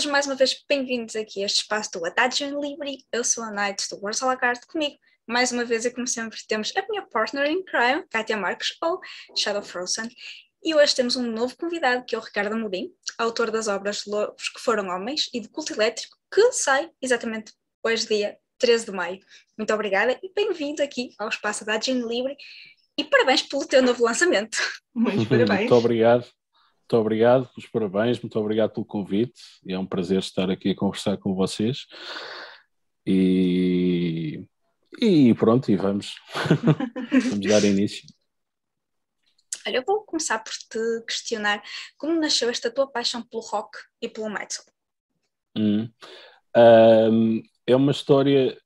Sejam mais uma vez bem-vindos aqui a este espaço do Adagio Livre. Eu sou a Night do Words à la Carte. Comigo, mais uma vez, e como sempre, temos a minha partner in crime, Kátia Marques, ou Shadow Frozen. E hoje temos um novo convidado, que é o Ricardo Amorim, autor das obras Lobos que Foram Homens e do Culto Elétrico, que sai exatamente hoje, dia 13 de maio. Muito obrigada e bem-vindo aqui ao espaço Adagio Livre. E parabéns pelo teu novo lançamento. Muitos parabéns. Muito obrigado. Muito obrigado pelos parabéns, muito obrigado pelo convite. É um prazer estar aqui a conversar com vocês. E pronto, e vamos dar início. Olha, eu vou começar por te questionar como nasceu esta tua paixão pelo rock e pelo metal. É uma história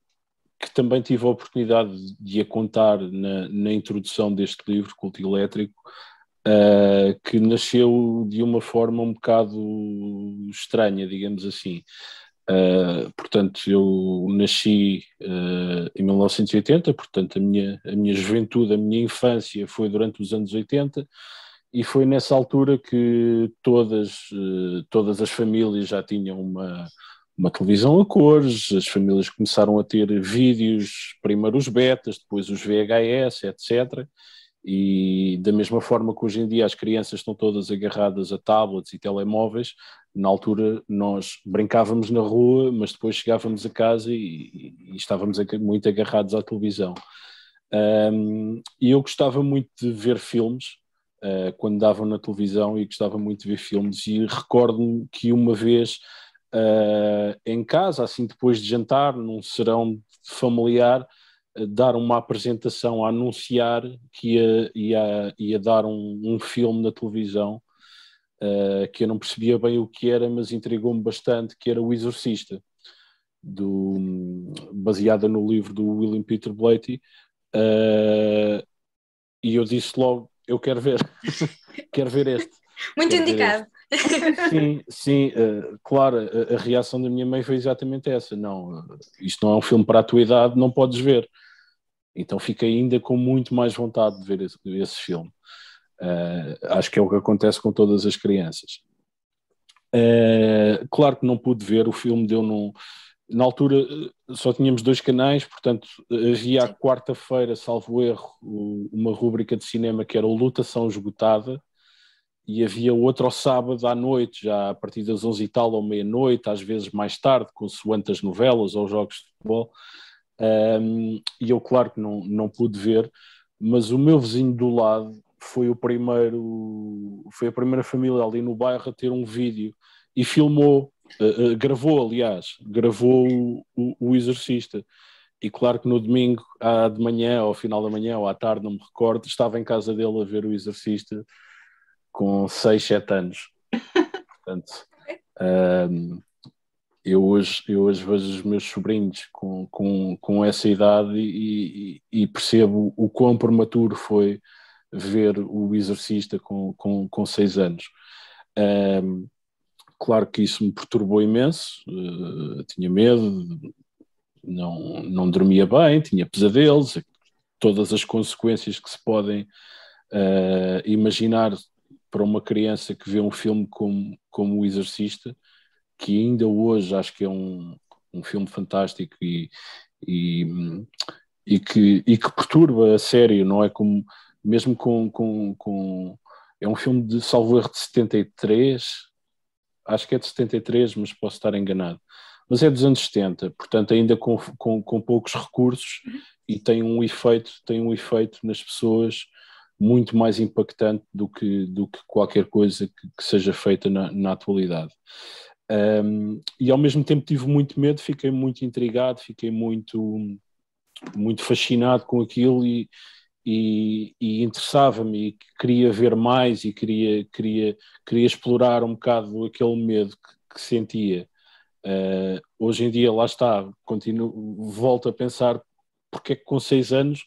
que também tive a oportunidade de a contar na introdução deste livro, Culto Elétrico, que nasceu de uma forma um bocado estranha, digamos assim. Portanto, eu nasci em 1980, portanto a minha juventude, a minha infância foi durante os anos 80, e foi nessa altura que todas as famílias já tinham uma televisão a cores, as famílias começaram a ter vídeos, primeiro os betas, depois os VHS, etc. E da mesma forma que hoje em dia as crianças estão todas agarradas a tablets e telemóveis, na altura nós brincávamos na rua, mas depois chegávamos a casa e estávamos muito agarrados à televisão. E eu gostava muito de ver filmes, quando davam na televisão, e gostava muito de ver filmes, e recordo-me que uma vez em casa, assim depois de jantar, num serão familiar, dar uma apresentação a anunciar que ia dar um filme na televisão, que eu não percebia bem o que era, mas intrigou-me bastante, que era O Exorcista, baseada no livro do William Peter Blatty, e eu disse logo, eu quero ver, quero ver este. Muito indicado. Sim, claro, a reação da minha mãe foi exatamente essa. Não, isto não é um filme para a tua idade, não podes ver. Então fiquei ainda com muito mais vontade de ver esse filme. Acho que é o que acontece com todas as crianças. Claro que não pude ver, o filme na altura só tínhamos 2 canais, portanto havia à quarta-feira, salvo erro, uma rúbrica de cinema que era o Lotação Esgotada, e havia outra ao sábado à noite, já a partir das 11 e tal ou meia-noite, às vezes mais tarde, consoante as novelas ou jogos de futebol. E eu claro que não pude ver, mas o meu vizinho do lado foi a primeira família ali no bairro a ter um vídeo e filmou, gravou o Exorcista. E claro que no domingo, de manhã, ou ao final da manhã, ou à tarde, não me recordo, estava em casa dele a ver o Exorcista com 6, 7 anos. Portanto, eu hoje vejo os meus sobrinhos com essa idade e percebo o quão prematuro foi ver o Exorcista com 6 anos. Claro que isso me perturbou imenso, tinha medo, não dormia bem, tinha pesadelos, todas as consequências que se podem imaginar para uma criança que vê um filme como O Exorcista, que ainda hoje acho que é um filme fantástico e que perturba a sério, não é? Como, mesmo é um filme de, salvo erro, de 73, acho que é de 73, mas posso estar enganado, mas é dos anos 70, portanto ainda com poucos recursos, e tem um efeito nas pessoas muito mais impactante do que qualquer coisa que seja feita na atualidade. E ao mesmo tempo tive muito medo, fiquei muito intrigado, fiquei muito fascinado com aquilo e interessava-me, e queria ver mais, e queria explorar um bocado aquele medo que sentia. Hoje em dia, lá está, volto a pensar porque é que com 6 anos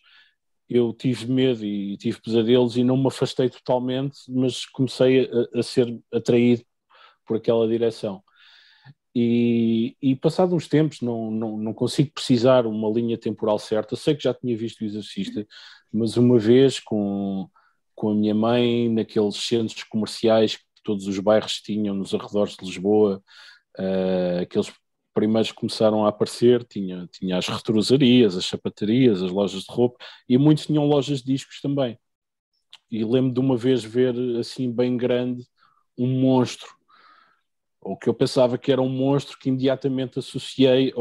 eu tive medo e tive pesadelos e não me afastei totalmente, mas comecei a ser atraído por aquela direção. E passado uns tempos, não consigo precisar uma linha temporal certa, sei que já tinha visto o Exorcista, mas uma vez com a minha mãe, naqueles centros comerciais que todos os bairros tinham nos arredores de Lisboa, Aqueles primeiros que começaram a aparecer, tinha as retrosarias, as sapatarias, as lojas de roupa, e muitos tinham lojas de discos também. E lembro de uma vez ver, assim, bem grande, um monstro, ou que eu pensava que era um monstro, que imediatamente associei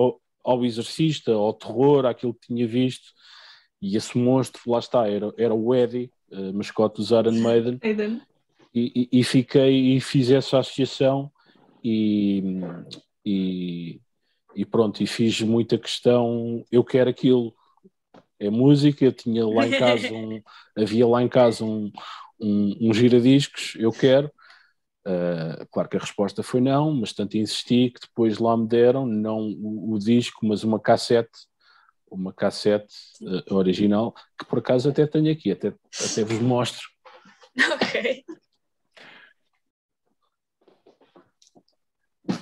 ao Exorcista, ao terror, àquilo que tinha visto, e esse monstro, lá está, era o Eddie, mascote dos Iron Maiden, e fiz essa associação, e pronto, e fiz muita questão, eu quero aquilo, é música, tinha lá em casa havia lá em casa um giradiscos, eu quero. Claro que a resposta foi não, mas tanto insisti que depois lá me deram, não o disco, mas uma cassete original, que por acaso até tenho aqui, até vos mostro. Ok.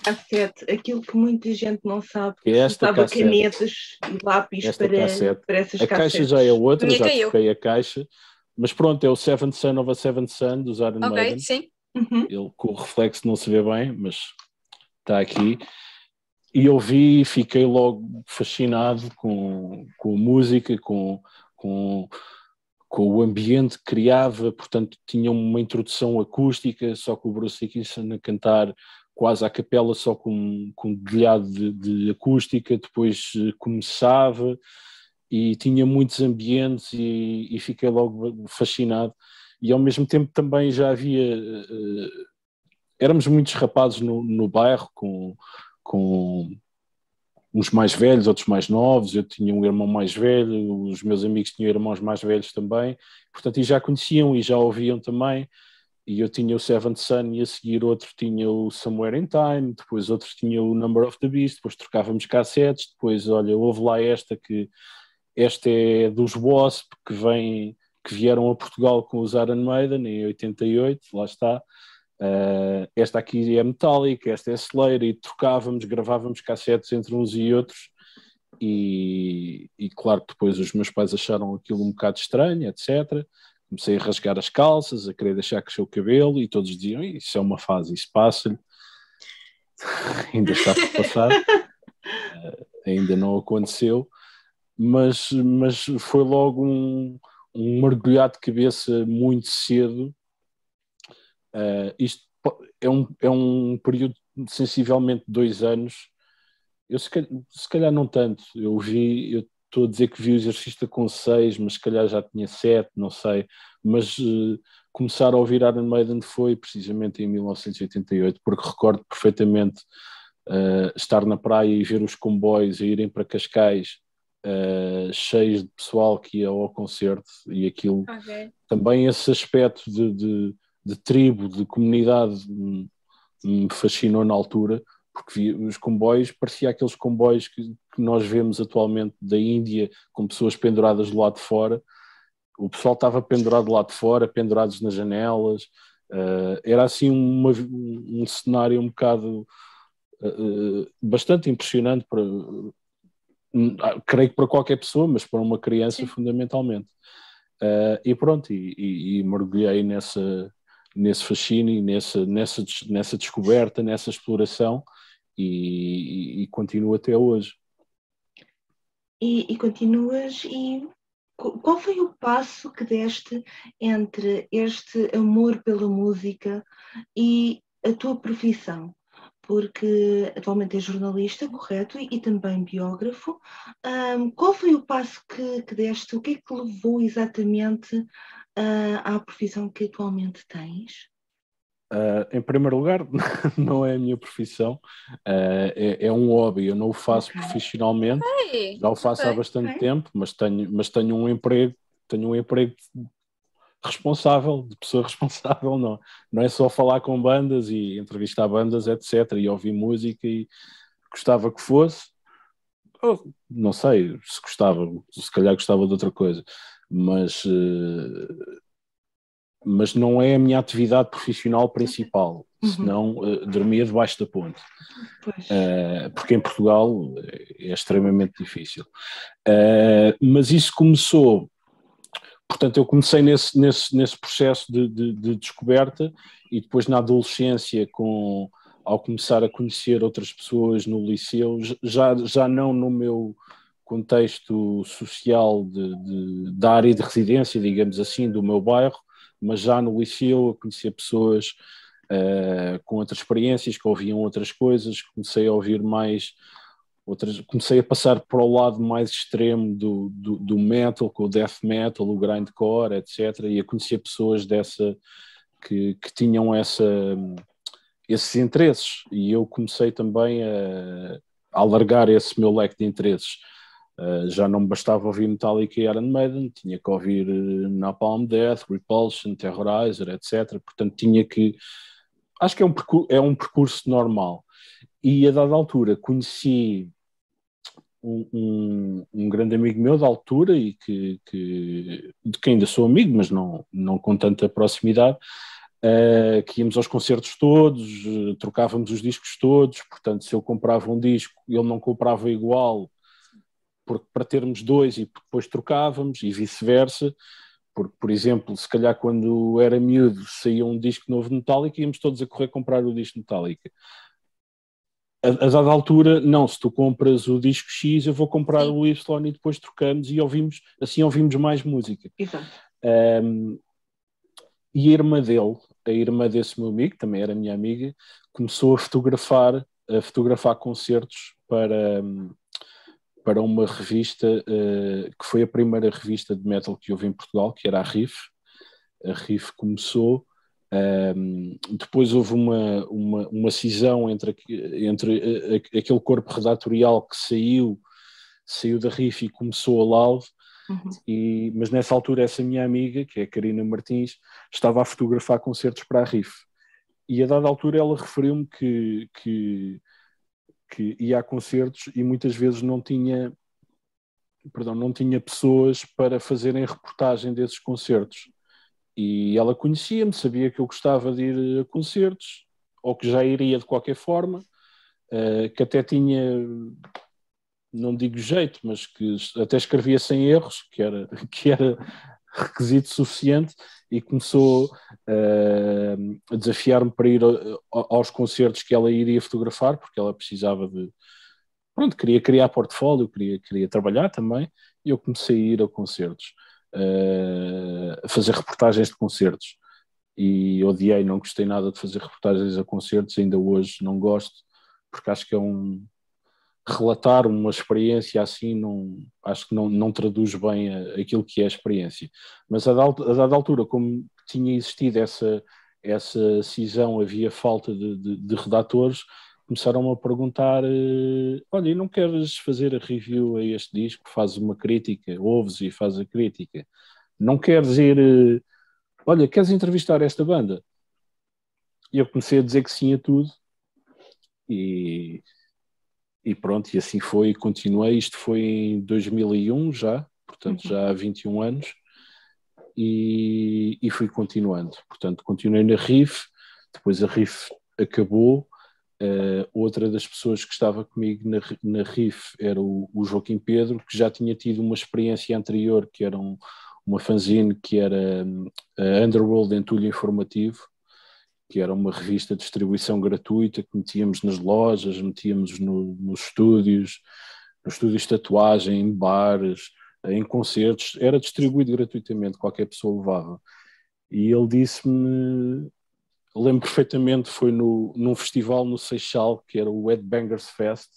Cassete, aquilo que muita gente não sabe, que esta cassete, canetas e lápis para essas cassetes. A caixa já é outra, já troquei a caixa, mas pronto, é o Seventh Son of a Seventh Son dos Iron Maiden. Sim. Ele com o reflexo não se vê bem, mas está aqui. E eu vi e fiquei logo fascinado com a música, com o ambiente que criava, portanto tinha uma introdução acústica, só com o Bruce Dickinson a cantar quase à capela, só com dedilhado de acústica, depois começava e tinha muitos ambientes e fiquei logo fascinado. E ao mesmo tempo também já havia... éramos muitos rapazes no bairro, com uns mais velhos, outros mais novos, eu tinha um irmão mais velho, os meus amigos tinham irmãos mais velhos também, portanto, e já conheciam e já ouviam também, e eu tinha o Seventh Son e a seguir outro tinha o Somewhere in Time, depois outro tinha o Number of the Beast, depois trocávamos cassetes, depois, olha, houve lá esta é dos Wasp, que vieram a Portugal com os Iron Maiden em 88, lá está. Esta aqui é Metallica, esta é Slayer, e trocávamos, gravávamos cassetes entre uns e outros, e claro que depois os meus pais acharam aquilo um bocado estranho, etc. Comecei a rasgar as calças, a querer deixar crescer o cabelo, e todos diziam, isso é uma fase, isso passa-lhe. Ainda está por passar, ainda não aconteceu, mas foi logo um mergulhar de cabeça muito cedo. Isto é um período de sensivelmente 2 anos. Eu se calhar não tanto. Eu estou a dizer que vi o Exorcista com 6, mas se calhar já tinha 7, não sei. Mas começar a ouvir Iron Maiden foi precisamente em 1988, porque recordo perfeitamente estar na praia e ver os comboios a irem para Cascais, cheios de pessoal que ia ao concerto, e aquilo também, esse aspecto de tribo, de comunidade, me fascinou na altura, porque os comboios, parecia aqueles comboios que nós vemos atualmente da Índia, com pessoas penduradas do lado de fora. O pessoal estava pendurado do lado de fora, pendurados nas janelas, era assim um cenário um bocado bastante impressionante, creio que para qualquer pessoa, mas para uma criança, sim, fundamentalmente. E pronto, e mergulhei nesse fascínio, nessa descoberta, nessa exploração, e continuo até hoje. E continuas, e qual foi o passo que deste entre este amor pela música e a tua profissão? Porque atualmente és jornalista, correto, e também biógrafo. Qual foi o passo que deste? O que é que levou exatamente à profissão que atualmente tens? Em primeiro lugar, não é a minha profissão, é um hobby. Eu não o faço profissionalmente, já o faço há bastante tempo, mas tenho um emprego responsável, de pessoa responsável. Não é só falar com bandas e entrevistar bandas, etc., e ouvir música, e gostava que fosse, não sei se gostava, se calhar gostava de outra coisa, mas não é a minha atividade profissional principal, senão dormia debaixo da ponte, porque em Portugal é extremamente difícil. Mas isso começou, portanto, eu comecei nesse processo de descoberta, e depois na adolescência, com ao começar a conhecer outras pessoas no liceu, já não no meu contexto social da área de residência, digamos assim, do meu bairro, mas já no liceu a conhecer pessoas com outras experiências, que ouviam outras coisas, comecei a ouvir mais comecei a passar para o lado mais extremo do metal, com o death metal, o grindcore, etc. E a conhecer pessoas que tinham esses interesses. E eu comecei também a alargar esse meu leque de interesses. Já não me bastava ouvir Metallica e Iron Maiden, tinha que ouvir Napalm Death, Repulsion, Terrorizer, etc. Portanto, tinha que... Acho que é um percurso normal. E a dada altura conheci um grande amigo meu da altura e de quem ainda sou amigo, mas não com tanta proximidade, que íamos aos concertos todos, trocávamos os discos todos, portanto se eu comprava um disco ele não comprava igual, porque para termos dois e depois trocávamos e vice-versa, porque por exemplo, se calhar quando era miúdo saía um disco novo de Metallica, íamos todos a correr comprar o disco de Metallica. A dada altura, não, se tu compras o disco X, eu vou comprar o Y e depois trocamos e assim ouvimos mais música. Exato. E a irmã desse meu amigo, também era minha amiga, começou a fotografar concertos para uma revista que foi a primeira revista de metal que houve em Portugal, que era a RIF. A RIF começou... depois houve uma cisão entre aquele corpo redatorial que saiu da RIF e começou a Loud, mas nessa altura essa minha amiga, que é a Karina Martins, estava a fotografar concertos para a RIF, e a dada altura ela referiu-me que ia a concertos e muitas vezes não tinha pessoas para fazerem reportagem desses concertos. E ela conhecia-me, sabia que eu gostava de ir a concertos, ou que já iria de qualquer forma, que até tinha, não digo jeito, mas que até escrevia sem erros, que era requisito suficiente, e começou a desafiar-me para ir aos concertos que ela iria fotografar, porque ela precisava queria criar portfólio, queria trabalhar também, e eu comecei a ir a concertos. A fazer reportagens de concertos, e odiei, não gostei nada de fazer reportagens a concertos, ainda hoje não gosto, porque acho que relatar uma experiência assim, acho que não traduz bem aquilo que é a experiência. Mas a dada altura, como tinha existido essa cisão, havia falta de redatores, começaram-me a perguntar, olha, e não queres fazer a review a este disco? Fazes uma crítica, ouves e fazes a crítica. Não queres ir, olha, queres entrevistar esta banda? E eu comecei a dizer que sim a tudo, e pronto, e assim foi, e continuei. Isto foi em 2001 já, portanto já há 21 anos, e fui continuando. Portanto, continuei na RIF, depois a RIF acabou. Outra das pessoas que estava comigo na RIF era o Joaquim Pedro, que já tinha tido uma experiência anterior, que era uma fanzine, que era a Underworld Entulho Informativo, que era uma revista de distribuição gratuita que metíamos nas lojas, metíamos nos estúdios de tatuagem, em bares, em concertos, era distribuído gratuitamente, qualquer pessoa levava. E ele disse-me... Lembro perfeitamente, foi num festival no Seixal, que era o Headbangers Fest,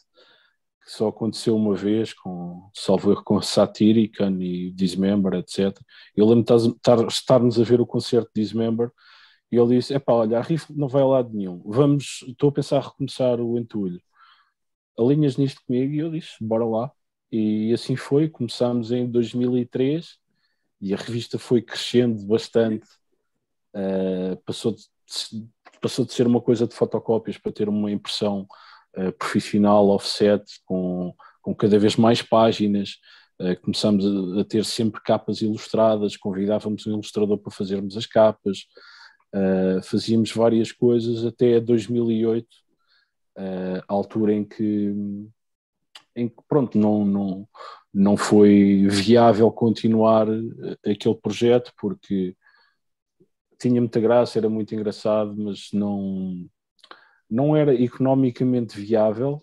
que só aconteceu uma vez, salvo erro, com Satirican e Dismember, etc. Eu lembro de estarmos a ver o concerto de Dismember, e ele disse, olha, a RIF não vai a lado nenhum, estou a pensar a recomeçar o Entulho. Alinhas nisto comigo? E eu disse, bora lá. E assim foi, começámos em 2003, e a revista foi crescendo bastante, passou de ser uma coisa de fotocópias para ter uma impressão profissional, offset, com cada vez mais páginas. Começamos a ter sempre capas ilustradas, convidávamos um ilustrador para fazermos as capas, fazíamos várias coisas até 2008, a altura em que pronto, não foi viável continuar aquele projeto, porque tinha muita graça, era muito engraçado, mas não era economicamente viável,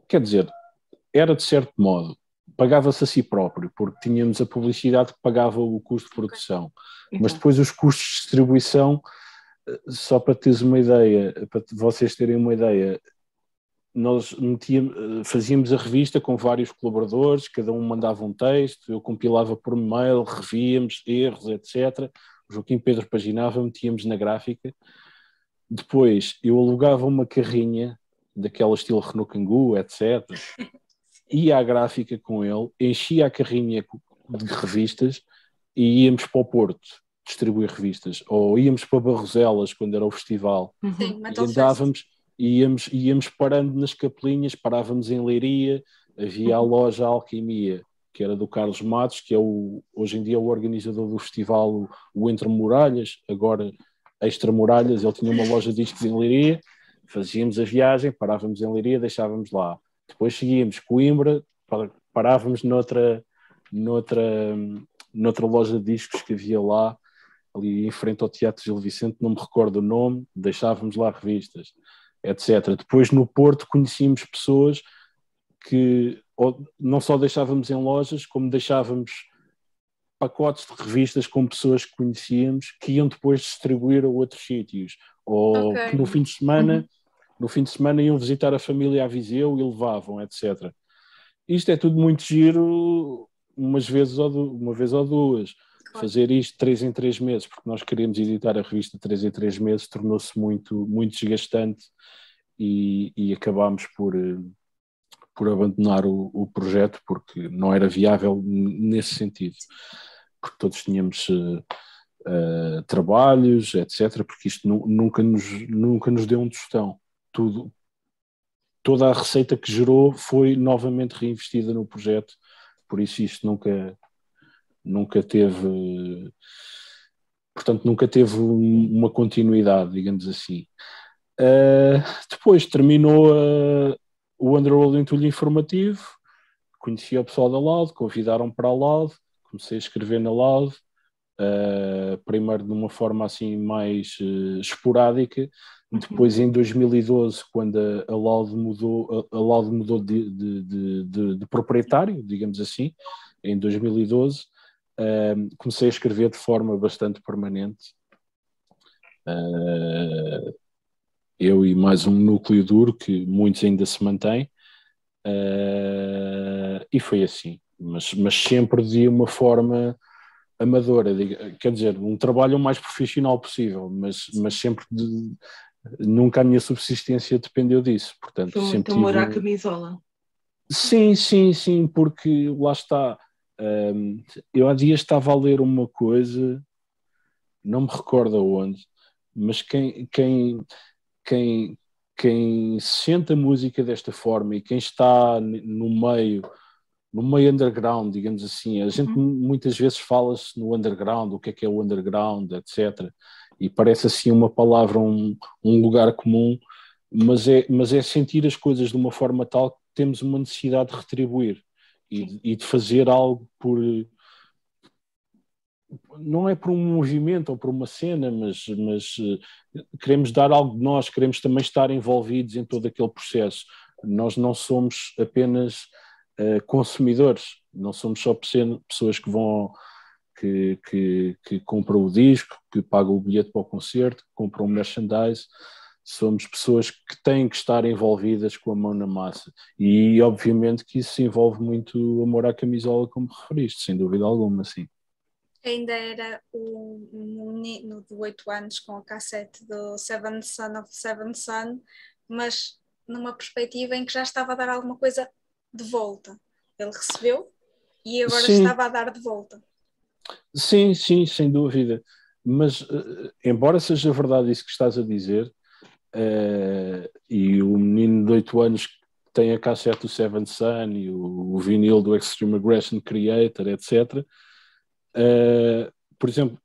quer dizer, era de certo modo, pagava-se a si próprio, porque tínhamos a publicidade que pagava o custo de produção, mas depois os custos de distribuição, só para teres uma ideia, para vocês terem uma ideia, nós fazíamos a revista com vários colaboradores, cada um mandava um texto, eu compilava por e-mail, revíamos erros, etc. O Joaquim Pedro paginava, metíamos na gráfica. Depois eu alugava uma carrinha, daquela estilo Renault Kangoo, etc. Ia à gráfica com ele, enchia a carrinha de revistas e íamos para o Porto distribuir revistas. Ou íamos para Barroselas, quando era o festival. Sim, e andávamos... Íamos parando nas capelinhas, parávamos em Leiria, havia a loja Alquimia, que era do Carlos Matos, que é hoje em dia o organizador do festival, o Entre Muralhas, agora Extra Muralhas. Ele tinha uma loja de discos em Leiria, fazíamos a viagem, parávamos em Leiria, deixávamos lá. Depois seguíamos Coimbra, parávamos noutra loja de discos que havia lá, ali em frente ao Teatro Gil Vicente, não me recordo o nome, deixávamos lá revistas, etc. Depois no Porto conhecíamos pessoas que não só deixávamos em lojas, como deixávamos pacotes de revistas com pessoas que conhecíamos, que iam depois distribuir a outros sítios, ou que no fim de semana iam visitar a família a Viseu e levavam, etc. Isto é tudo muito giro, uma vez ou duas. Fazer isto 3 em 3 meses, porque nós queríamos editar a revista 3 em 3 meses, tornou-se muito, muito desgastante e acabámos por abandonar o projeto, porque não era viável nesse sentido, porque todos tínhamos trabalhos, etc., porque isto nunca nos deu um tostão. Toda a receita que gerou foi novamente reinvestida no projeto, por isso isto nunca teve, portanto, nunca teve uma continuidade, digamos assim. Depois terminou o Underworld Entulho Informativo, conheci o pessoal da Loud, convidaram para a Loud, comecei a escrever na Loud, primeiro de uma forma assim mais esporádica, depois em 2012, quando a Loud mudou de proprietário, digamos assim, em 2012, comecei a escrever de forma bastante permanente, eu e mais um núcleo duro que muitos ainda se mantém, e foi assim, mas sempre de uma forma amadora, quer dizer, um trabalho o mais profissional possível, mas sempre nunca a minha subsistência dependeu disso, portanto foi muito sempre amor à camisola. Sim, porque lá está. Eu há dias estava a ler uma coisa, não me recordo aonde, mas quem sente a música desta forma e quem está no meio underground, digamos assim, a gente muitas vezes fala-se no underground, o que é o underground, etc. E parece assim uma palavra, um lugar comum, mas é sentir as coisas de uma forma tal que temos uma necessidade de retribuir e de fazer algo não é por um movimento ou por uma cena, mas queremos dar algo de nós, queremos também estar envolvidos em todo aquele processo. Nós não somos apenas consumidores, não somos só pessoas que vão que compram o disco, que pagam o bilhete para o concerto, que compram o merchandise. Somos pessoas que têm que estar envolvidas com a mão na massa. E, obviamente, que isso envolve muito amor à camisola, como referiste, sem dúvida alguma, sim. Ainda era um menino de 8 anos com a cassete do Seventh Son of the Seventh Son, mas numa perspectiva em que já estava a dar alguma coisa de volta. Ele recebeu e agora estava a dar de volta. Sim, sem dúvida. Mas, embora seja verdade isso que estás a dizer, e o menino de 8 anos que tem a cassete do Seventh Son e o vinil do Extreme Aggression Creator, etc., por exemplo,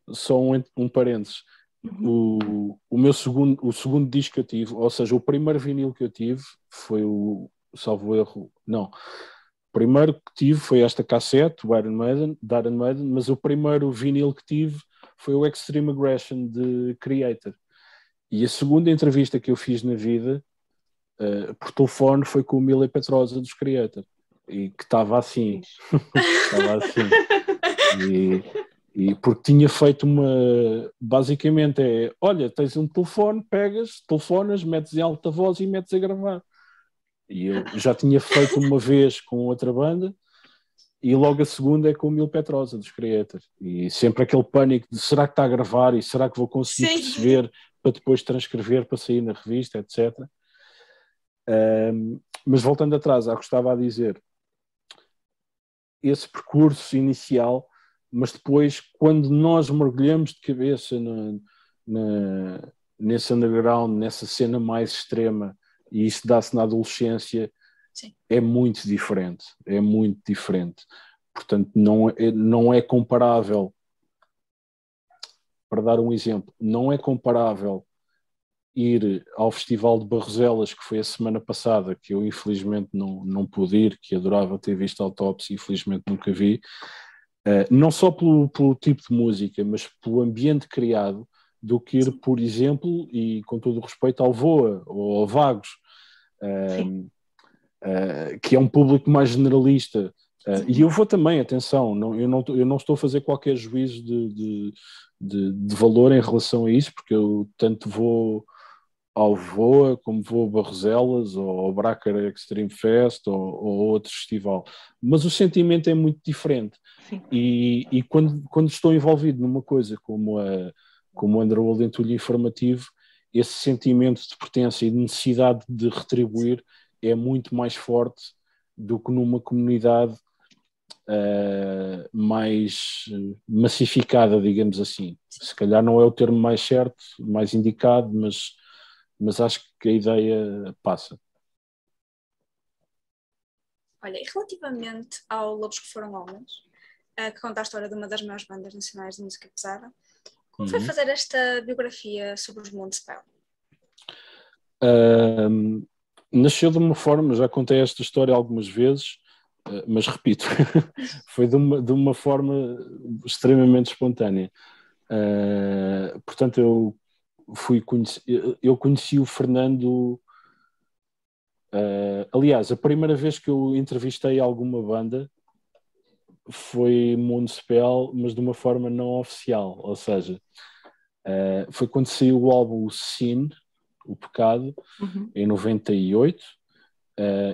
só um parênteses, o segundo disco que eu tive, ou seja, o primeiro vinil que eu tive foi salvo erro, não, o primeiro que tive foi esta cassete, o Iron Maiden, mas o primeiro vinil que tive foi o Extreme Aggression de Creator, E a segunda entrevista que eu fiz na vida, por telefone, foi com o Mile Petrosa dos Creator, e que estava assim. Estava assim. E porque tinha feito basicamente olha, tens um telefone, pegas, telefonas, metes em alta voz e metes a gravar. E eu já tinha feito uma vez com outra banda, e logo a segunda é com o Mil Petrosa dos Creator. E sempre aquele pânico de será que está a gravar e será que vou conseguir perceber para depois transcrever para sair na revista, etc. Mas voltando atrás ao que estava a dizer, esse percurso inicial, mas depois, quando nós mergulhamos de cabeça nesse underground, nessa cena mais extrema, e isso dá-se na adolescência, Sim. É muito diferente. É muito diferente. Portanto, não é comparável. Para dar um exemplo, não é comparável ir ao Festival de Barroselas, que foi a semana passada, que eu infelizmente não pude ir, que adorava ter visto a Autópsia e infelizmente nunca vi, não só pelo tipo de música, mas pelo ambiente criado, do que ir, por exemplo, e com todo o respeito, ao VOA ou ao Vagos, que é um público mais generalista. E eu vou também, atenção, eu não estou a fazer qualquer juízo de valor em relação a isso, porque eu tanto vou ao VOA, como vou a Barroselas, ou ao Bracker Extreme Fest, ou outro festival. Mas o sentimento é muito diferente. E quando estou envolvido numa coisa como o Underworld Entulho Informativo, esse sentimento de pertença e de necessidade de retribuir é muito mais forte do que numa comunidade mais massificada, digamos assim. Se calhar não é o termo mais certo, mais indicado, mas acho que a ideia passa. Olha, e relativamente ao Lobos que Foram Homens, que conta a história de uma das maiores bandas nacionais de música pesada, como foi fazer esta biografia sobre os Moonspell? Nasceu de uma forma, já contei esta história algumas vezes, mas repito, foi de uma forma extremamente espontânea. Portanto, eu conheci o Fernando. Aliás, a primeira vez que eu entrevistei alguma banda foi Moonspell, mas de uma forma não oficial, ou seja, foi quando saiu o álbum Sin, O Pecado, em 98.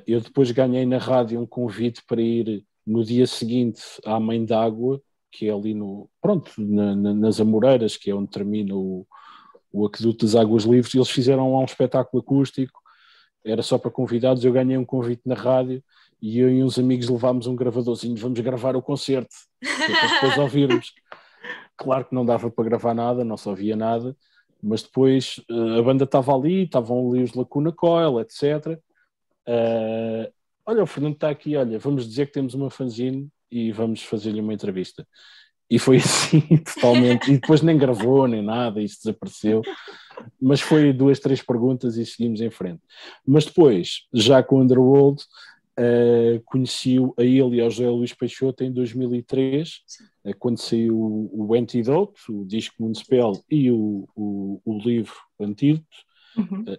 Eu depois ganhei na rádio um convite para ir no dia seguinte à Mãe d'Água, que é ali nas Amoreiras, que é onde termina o Aqueduto das Águas Livres, e eles fizeram lá um espetáculo acústico, era só para convidados. Eu ganhei um convite na rádio e eu e uns amigos levámos um gravadorzinho, vamos gravar o concerto, para depois ouvirmos. Claro que não dava para gravar nada, não se ouvia nada, mas depois a banda estava ali, estavam ali os Lacuna Coil, etc. Olha, o Fernando está aqui, olha, vamos dizer que temos uma fanzine e vamos fazer-lhe uma entrevista. E foi assim, totalmente. E depois nem gravou, nem nada, isso desapareceu. Mas foi 2, 3 perguntas e seguimos em frente. Mas depois, já com o Underworld, conheci-o a ele e ao José Luís Peixoto em 2003, quando saiu o Antidote, o disco Moonspell e o livro Antídoto.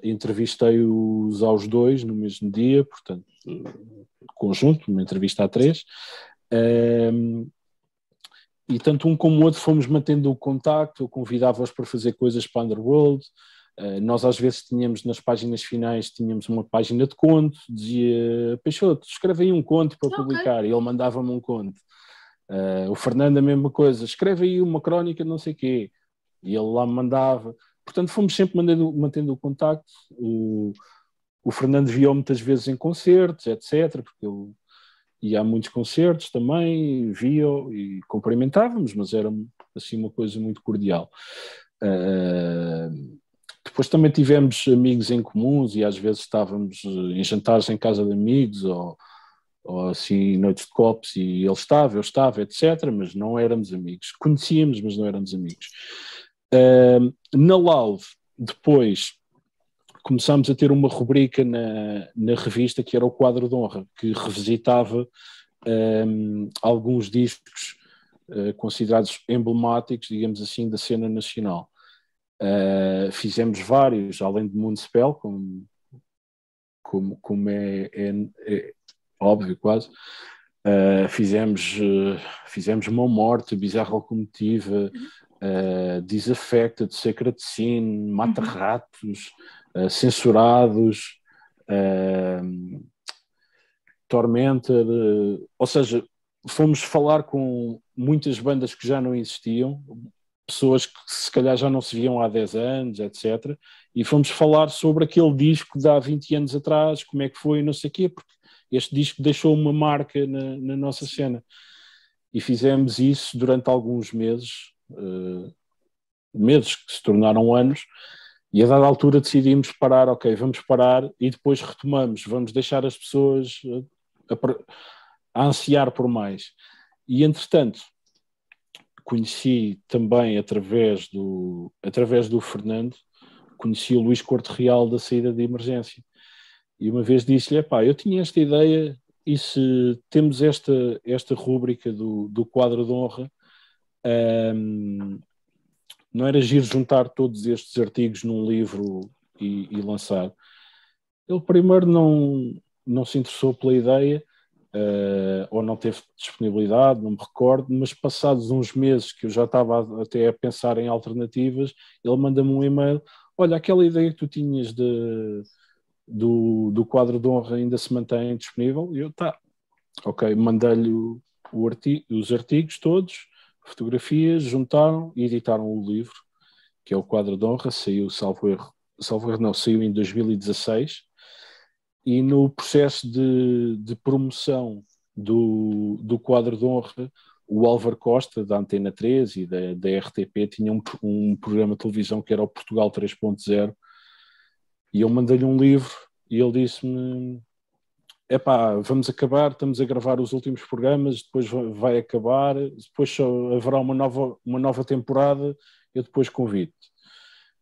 Entrevistei-os aos dois no mesmo dia, portanto, conjunto, uma entrevista a 3. E tanto um como o outro fomos mantendo o contacto. Eu convidava-os para fazer coisas para a Underworld. Nós às vezes tínhamos nas páginas finais, tínhamos uma página de conto, dizia Peixoto, escreve aí um conto para publicar, e ele mandava-me um conto. O Fernando a mesma coisa, escreve aí uma crónica não sei o quê, e ele lá me mandava. Portanto, fomos sempre mantendo o contacto. O Fernando via-o muitas vezes em concertos, etc., porque ele ia a muitos concertos também, via-o e cumprimentávamos, mas era assim uma coisa muito cordial. Depois também tivemos amigos em comuns e às vezes estávamos em jantares em casa de amigos ou assim noites de copos e ele estava, eu estava, etc., mas não éramos amigos. Conhecíamos, mas não éramos amigos. Na Loud, depois começámos a ter uma rubrica na revista que era o Quadro de Honra, que revisitava alguns discos considerados emblemáticos, digamos assim, da cena nacional. Fizemos vários, além de Municipal, como é óbvio quase. Fizemos Mão Morte, Bizarra Locomotiva, Disaffected, Sacred Sin, Mata-Ratos, Censurados, Tormentor, ou seja, fomos falar com muitas bandas que já não existiam, pessoas que se calhar já não se viam há 10 anos, etc. E fomos falar sobre aquele disco de há 20 anos atrás, como é que foi, não sei o quê, porque este disco deixou uma marca na nossa cena. E fizemos isso durante alguns meses, meses que se tornaram anos, e a dada altura decidimos parar, ok, vamos parar e depois retomamos, vamos deixar as pessoas a ansiar por mais. E entretanto, conheci também através do Fernando, conheci o Luís Corte Real da Saída de Emergência. E uma vez disse-lhe, eu tinha esta ideia, e se temos esta rúbrica do quadro de honra, não era giro juntar todos estes artigos num livro e lançar. Ele primeiro não se interessou pela ideia, ou não teve disponibilidade, não me recordo, mas passados uns meses que eu já estava até a pensar em alternativas, ele manda-me um e-mail, olha, aquela ideia que tu tinhas do quadro de honra ainda se mantém disponível? E eu, ok, mandei-lhe os artigos todos, fotografias, juntaram e editaram o livro, que é o quadro de honra, saiu, salvo erro não, saiu em 2016, e no processo de promoção do quadro de honra, o Álvaro Costa, da Antena 3 e da RTP, tinha um programa de televisão que era o Portugal 3.0, e eu mandei-lhe um livro e ele disse-me, vamos acabar, estamos a gravar os últimos programas, depois vai acabar, depois só haverá uma nova temporada, eu depois convido-te.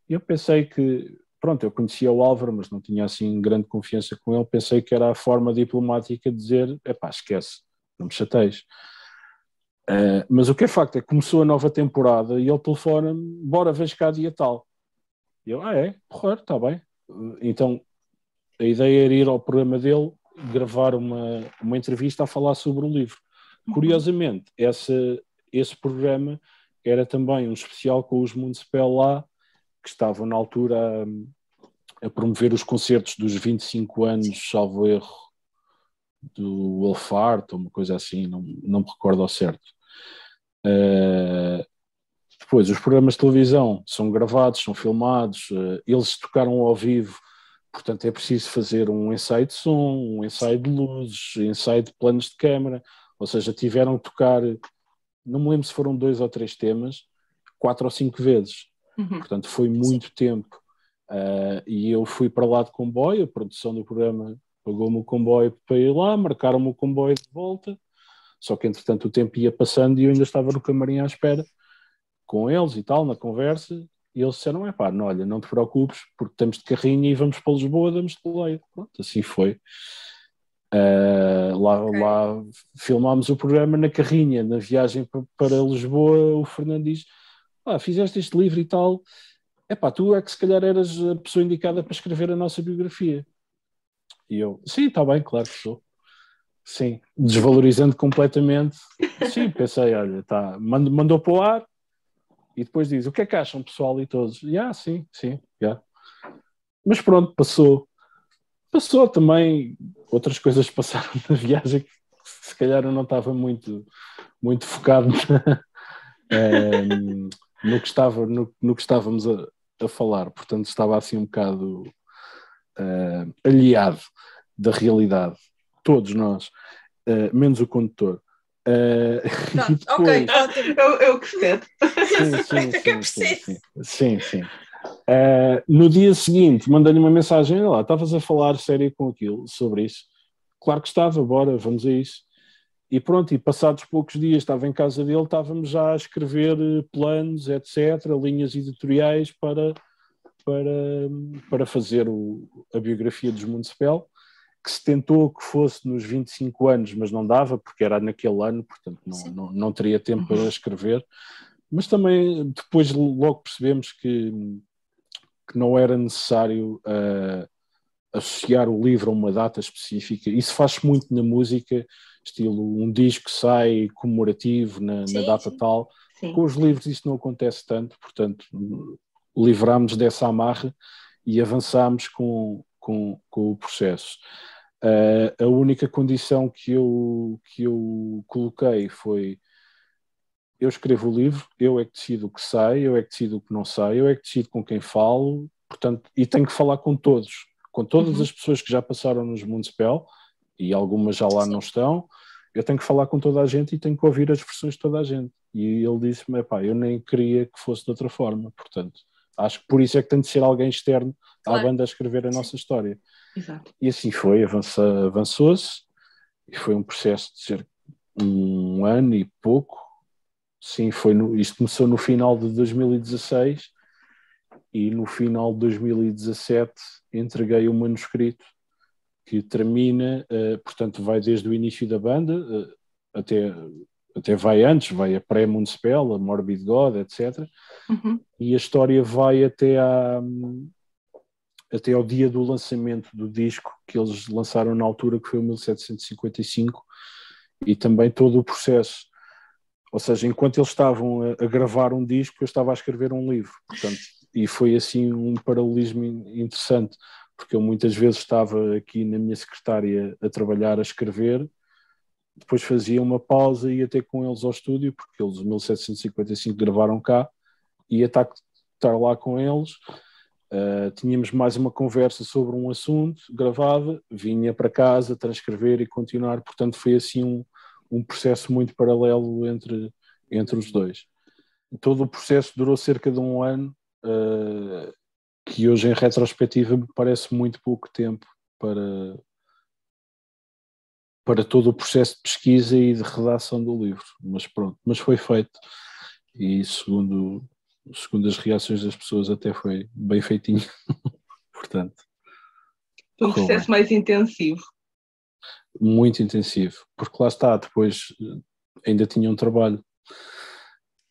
E eu pensei que, eu conhecia o Álvaro, mas não tinha assim grande confiança com ele, pensei que era a forma diplomática de dizer, esquece, não me chateies. Mas o que é facto é que começou a nova temporada e ele telefona-me, bora, vens cá dia tal. E eu, porra, está bem. Então, a ideia era ir ao programa dele, gravar uma entrevista a falar sobre o livro. Curiosamente, esse programa era também um especial com os Municipal lá, que estavam na altura a promover os concertos dos 25 anos, salvo erro, do Wolfart, ou uma coisa assim, não me recordo ao certo. Depois, os programas de televisão são gravados, são filmados, eles tocaram ao vivo, portanto é preciso fazer um ensaio de som, um ensaio de luzes, ensaio de planos de câmara, ou seja, tiveram que tocar, não me lembro se foram 2 ou 3 temas, 4 ou 5 vezes. Portanto, foi muito tempo. E eu fui para lá de comboio, a produção do programa pagou-me o comboio para ir lá, marcaram-me o comboio de volta, só que entretanto o tempo ia passando e eu ainda estava no camarim à espera com eles e tal, na conversa, e eles disseram, olha, não te preocupes, porque estamos de carrinha e vamos para Lisboa, damos-te boleia. Pronto, assim foi. Lá filmámos o programa na carrinha, na viagem para Lisboa, o Fernando diz, fizeste este livro e tal, tu é que se calhar eras a pessoa indicada para escrever a nossa biografia. E eu, sim, está bem, claro que sou. Sim, desvalorizando completamente. Sim, pensei, olha, mandou para o ar e depois diz, o que é que acham, pessoal? E todos, sim. Mas pronto, passou também, outras coisas passaram na viagem que se calhar eu não estava muito focado no que estávamos a falar, portanto estava assim um bocado aliado da realidade, todos nós, menos o condutor. Pronto, depois... ok, ótimo. Eu gostei. Sim. No dia seguinte mandei-lhe uma mensagem, lá, estavas a falar sério com aquilo, sobre isso? Claro que estava, bora, vamos a isso. E pronto, e passados poucos dias estava em casa dele, estávamos já a escrever planos, etc., linhas editoriais para fazer a biografia dos Municipal, que se tentou que fosse nos 25 anos, mas não dava, porque era naquele ano, portanto não teria tempo para escrever. Mas também depois logo percebemos que não era necessário associar o livro a uma data específica. Isso faz muito na música, estilo um disco sai comemorativo na data tal. Sim. Com os livros isso não acontece tanto, portanto livrámos dessa amarra e avançámos com o processo. A única condição que eu coloquei foi: eu escrevo o livro, eu é que decido o que sai, eu é que decido o que não sai, eu é que decido com quem falo, portanto, e tenho que falar com todas as pessoas que já passaram nos Municipal, e algumas já lá não estão. Eu tenho que falar com toda a gente e tenho que ouvir as versões de toda a gente. E ele disse-me: eu nem queria que fosse de outra forma, portanto, acho que por isso é que tem de ser alguém externo à banda a escrever a nossa história. Exato. E assim foi, avançou-se, e foi um processo de cerca de 1 ano e pouco. Sim, isto começou no final de 2016 e no final de 2017 entreguei o manuscrito, que termina, portanto vai desde o início da banda, até vai antes, vai a pré-Municipal, a Morbid God, etc. E a história vai até ao dia do lançamento do disco que eles lançaram na altura, que foi o 1755, e também todo o processo. Ou seja, enquanto eles estavam a gravar um disco, eu estava a escrever um livro. Portanto, e foi assim um paralelismo interessante, porque eu muitas vezes estava aqui na minha secretária a trabalhar, a escrever, depois fazia uma pausa e ia ter com eles ao estúdio, porque eles em 1755 gravaram cá, ia estar lá com eles, tínhamos mais uma conversa sobre um assunto, gravava, vinha para casa, transcrever e continuar. Portanto, foi assim um processo muito paralelo entre os dois. Todo o processo durou cerca de 1 ano, que hoje em retrospectiva me parece muito pouco tempo para todo o processo de pesquisa e de redação do livro, mas pronto, mas foi feito, e segundo as reações das pessoas até foi bem feitinho. Portanto, foi um processo mais intensivo. Muito intensivo, porque lá está, depois ainda tinha um trabalho,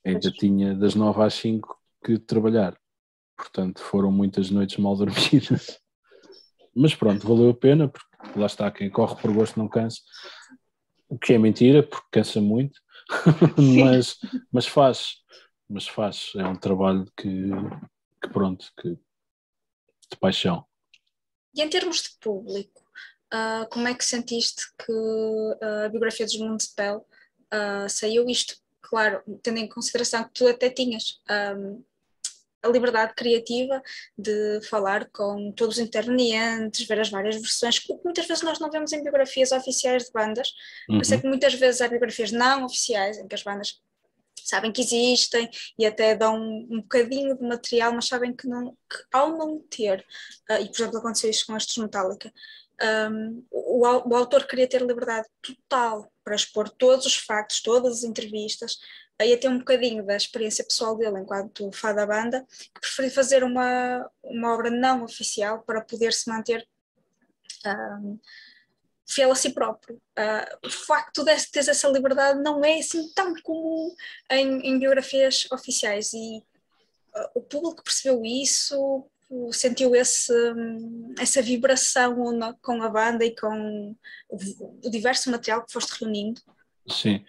ainda tinha das 9 às 5 que trabalhar, portanto foram muitas noites mal dormidas, mas pronto, valeu a pena, porque lá está, quem corre por gosto não cansa, o que é mentira, porque cansa muito, mas faz, é um trabalho que de paixão. E em termos de público, como é que sentiste que a biografia dos Municipal saiu? Isto, claro, tendo em consideração que tu até tinhas a liberdade criativa de falar com todos os intervenientes, ver as várias versões, que muitas vezes nós não vemos em biografias oficiais de bandas. Por isso é que muitas vezes há biografias não oficiais em que as bandas sabem que existem e até dão um bocadinho de material, mas sabem que ao não ter, e por exemplo aconteceu isto com estes Metallica, o autor queria ter liberdade total para expor todos os factos, todas as entrevistas, aí até um bocadinho da experiência pessoal dele enquanto fã da banda, que preferiu fazer uma obra não oficial para poder se manter fiel a si próprio. O facto de teres essa liberdade não é assim tão comum em biografias oficiais, e o público percebeu isso, sentiu essa vibração com a banda e com o diverso material que foste reunindo. Sim,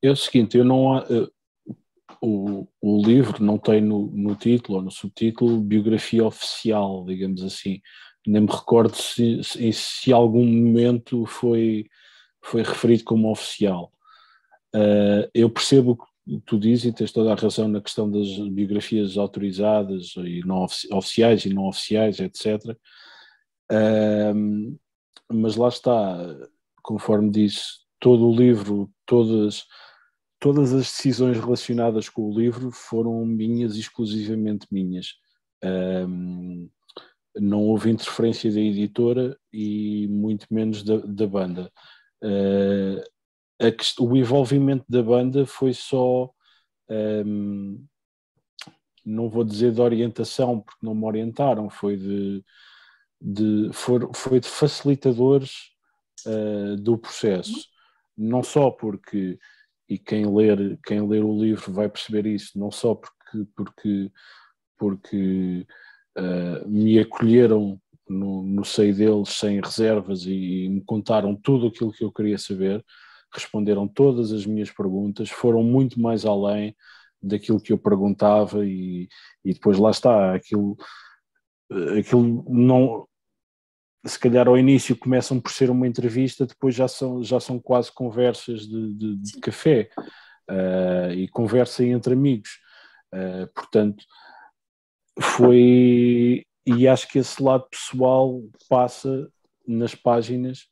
é o seguinte, eu não o livro não tem no título ou no subtítulo biografia oficial, digamos assim. Nem me recordo se algum momento foi referido como oficial. Eu percebo o que tu dizes e tens toda a razão na questão das biografias autorizadas e não oficiais e não oficiais, etc. Mas lá está, conforme disse, todo o livro, todas as decisões relacionadas com o livro foram minhas, exclusivamente minhas. Não houve interferência da editora e muito menos da banda. O envolvimento da banda foi só, não vou dizer de orientação, porque não me orientaram, foi de facilitadores do processo. Não só porque e quem ler o livro vai perceber isso, não só porque me acolheram no seio deles sem reservas e me contaram tudo aquilo que eu queria saber, responderam todas as minhas perguntas, foram muito mais além daquilo que eu perguntava e depois lá está, aquilo não, se calhar ao início começam por ser uma entrevista, depois já são quase conversas de café e conversa entre amigos, portanto e acho que esse lado pessoal passa nas páginas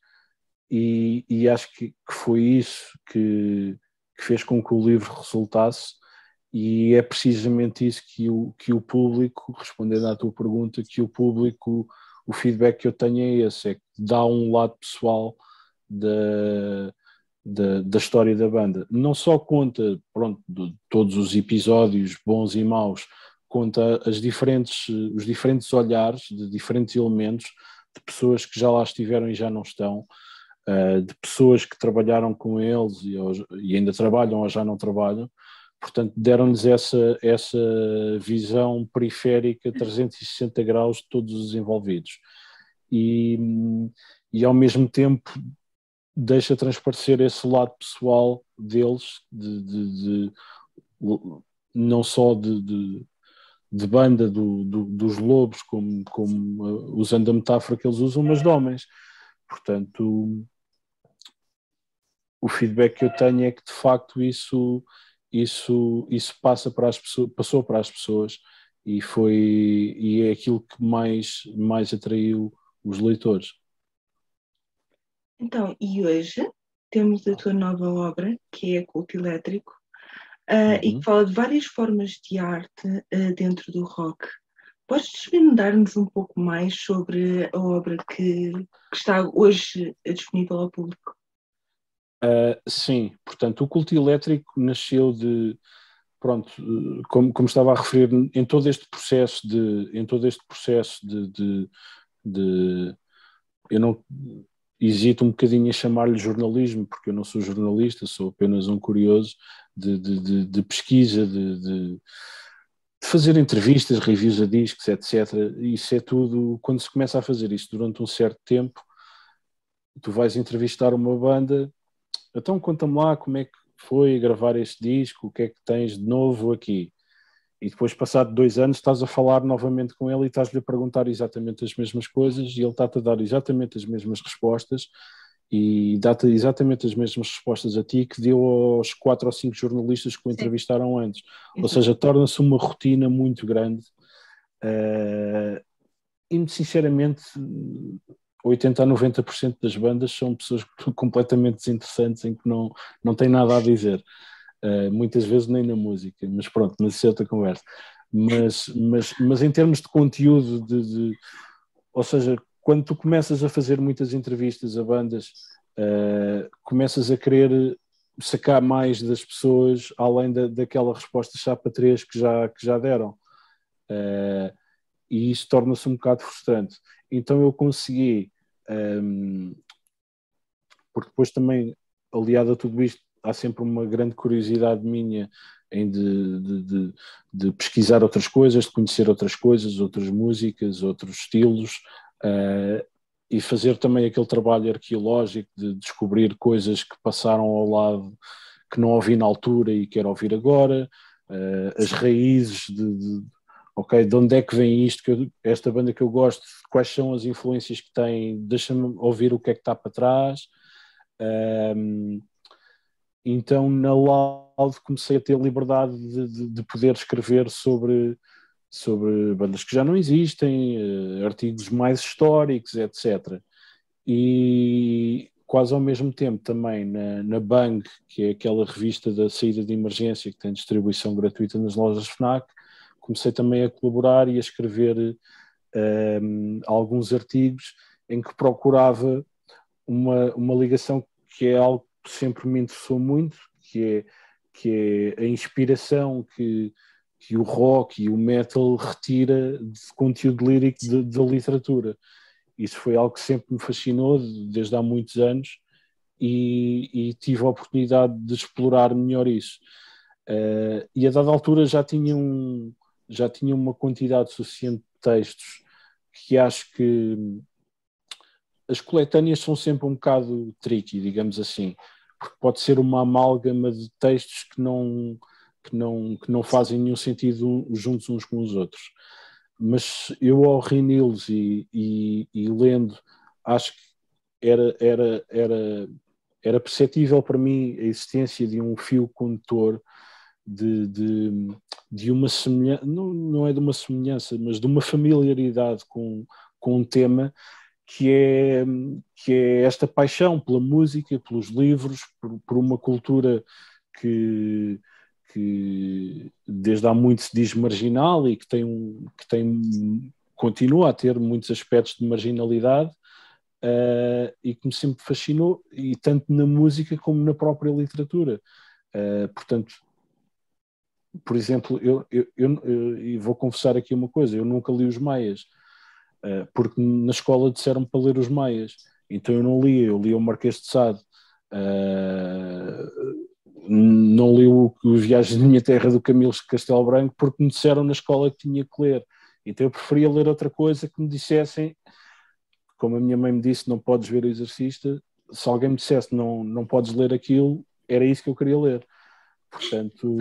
e acho que foi isso que fez com que o livro resultasse. E é precisamente isso que o público, respondendo à tua pergunta, que o público, o feedback que eu tenho é esse, é que dá um lado pessoal da história da banda. Não só conta, pronto, de todos os episódios bons e maus, conta os diferentes olhares de diferentes elementos, de pessoas que já lá estiveram e já não estão, de pessoas que trabalharam com eles e ainda trabalham ou já não trabalham. Portanto, deram-nos essa visão periférica 360 graus de todos os envolvidos. E ao mesmo tempo deixa transparecer esse lado pessoal deles, não só de banda dos lobos, como usando a metáfora que eles usam, mas de homens. Portanto, o feedback que eu tenho é que, de facto, isso passou para as pessoas e é aquilo que mais atraiu os leitores. Então, e hoje temos a tua nova obra, que é Culto Elétrico, e que fala de várias formas de arte dentro do rock. Podes desvendar-nos um pouco mais sobre a obra que está hoje disponível ao público? Sim, portanto, o Culto Elétrico nasceu pronto, como estava a referir, em todo este processo eu não hesito um bocadinho a chamar-lhe jornalismo, porque eu não sou jornalista, sou apenas um curioso de pesquisa, de fazer entrevistas, reviews a discos, etc. Isso é tudo, quando se começa a fazer isso durante um certo tempo, tu vais entrevistar uma banda, então conta-me lá como é que foi gravar este disco, o que é que tens de novo aqui. E depois, passado 2 anos, estás a falar novamente com ele e estás-lhe a perguntar exatamente as mesmas coisas e ele está-te a dar exatamente as mesmas respostas e dá-te exatamente as mesmas respostas a ti que deu aos 4 ou 5 jornalistas que o entrevistaram antes. Ou seja, torna-se uma rotina muito grande e, sinceramente, 80% a 90% das bandas são pessoas completamente desinteressantes em que não têm nada a dizer. Muitas vezes nem na música, mas pronto, mas isso é outra conversa. Mas em termos de conteúdo, ou seja, quando tu começas a fazer muitas entrevistas a bandas, começas a querer sacar mais das pessoas, além daquela resposta chapa 3 que já deram. E isso torna-se um bocado frustrante. Então eu consegui, porque depois também, aliado a tudo isto, há sempre uma grande curiosidade minha em de pesquisar outras coisas, de conhecer outras coisas, outras músicas, outros estilos, e fazer também aquele trabalho arqueológico de descobrir coisas que passaram ao lado, que não ouvi na altura e quero ouvir agora, as raízes ok, de onde é que vem isto, esta banda que eu gosto, quais são as influências que tem, deixa-me ouvir o que é que está para trás. Então na Loud comecei a ter liberdade de poder escrever sobre bandas que já não existem, artigos mais históricos, etc. E quase ao mesmo tempo também na Bang, que é aquela revista da saída de emergência que tem distribuição gratuita nas lojas FNAC, comecei também a colaborar e a escrever alguns artigos em que procurava uma ligação que é algo que sempre me interessou muito, que é a inspiração que o rock e o metal retira de conteúdo lírico da literatura. Isso foi algo que sempre me fascinou desde há muitos anos e tive a oportunidade de explorar melhor isso. E a dada altura já tinha uma quantidade suficiente de textos que acho que as coletâneas são sempre um bocado tricky, digamos assim, porque pode ser uma amálgama de textos que não fazem nenhum sentido juntos uns com os outros. Mas eu, ao reuni-los e lendo, acho que era perceptível para mim a existência de um fio condutor de uma semelhança, não é de uma semelhança, mas de uma familiaridade com um tema que é esta paixão pela música, pelos livros, por uma cultura que desde há muito se diz marginal e que continua a ter muitos aspectos de marginalidade, e que me sempre fascinou, e tanto na música como na própria literatura. Portanto, por exemplo, e vou confessar aqui uma coisa, eu nunca li os Maias, porque na escola disseram para ler os Maias, então eu não li, eu li o Marquês de Sade, não li o Viagem da Minha Terra do Camilo de Castelo Branco, porque me disseram na escola que tinha que ler, então eu preferia ler outra coisa que me dissessem, como a minha mãe me disse, não podes ver O Exorcista, se alguém me dissesse não podes ler aquilo, era isso que eu queria ler. Portanto,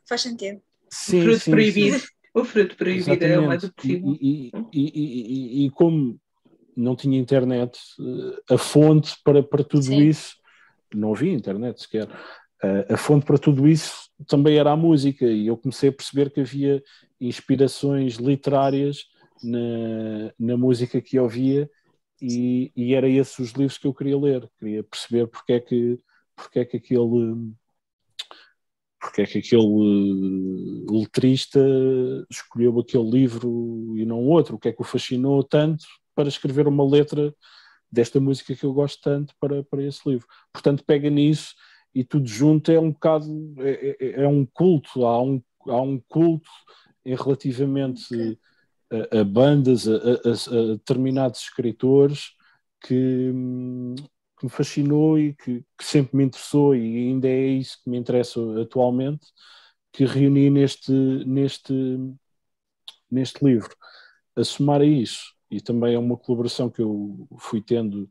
faz sentido. Sim, o fruto proibido. Sim. O fruto proibido. Exatamente. É o mais possível. E como não tinha internet, a fonte para tudo sim. Isso, não havia internet sequer, a fonte para tudo isso também era a música, e eu comecei a perceber que havia inspirações literárias na música que eu ouvia, e era esses os livros que eu queria ler, queria perceber porque é que aquele letrista escolheu aquele livro e não outro, o que é que o fascinou tanto para escrever uma letra desta música que eu gosto tanto para esse livro. Portanto, pega nisso e tudo junto é um bocado, é um culto, há um culto relativamente a bandas, a determinados escritores que me fascinou e que sempre me interessou, e ainda é isso que me interessa atualmente, que reuni neste livro. A somar a isso, e também é uma colaboração que eu fui tendo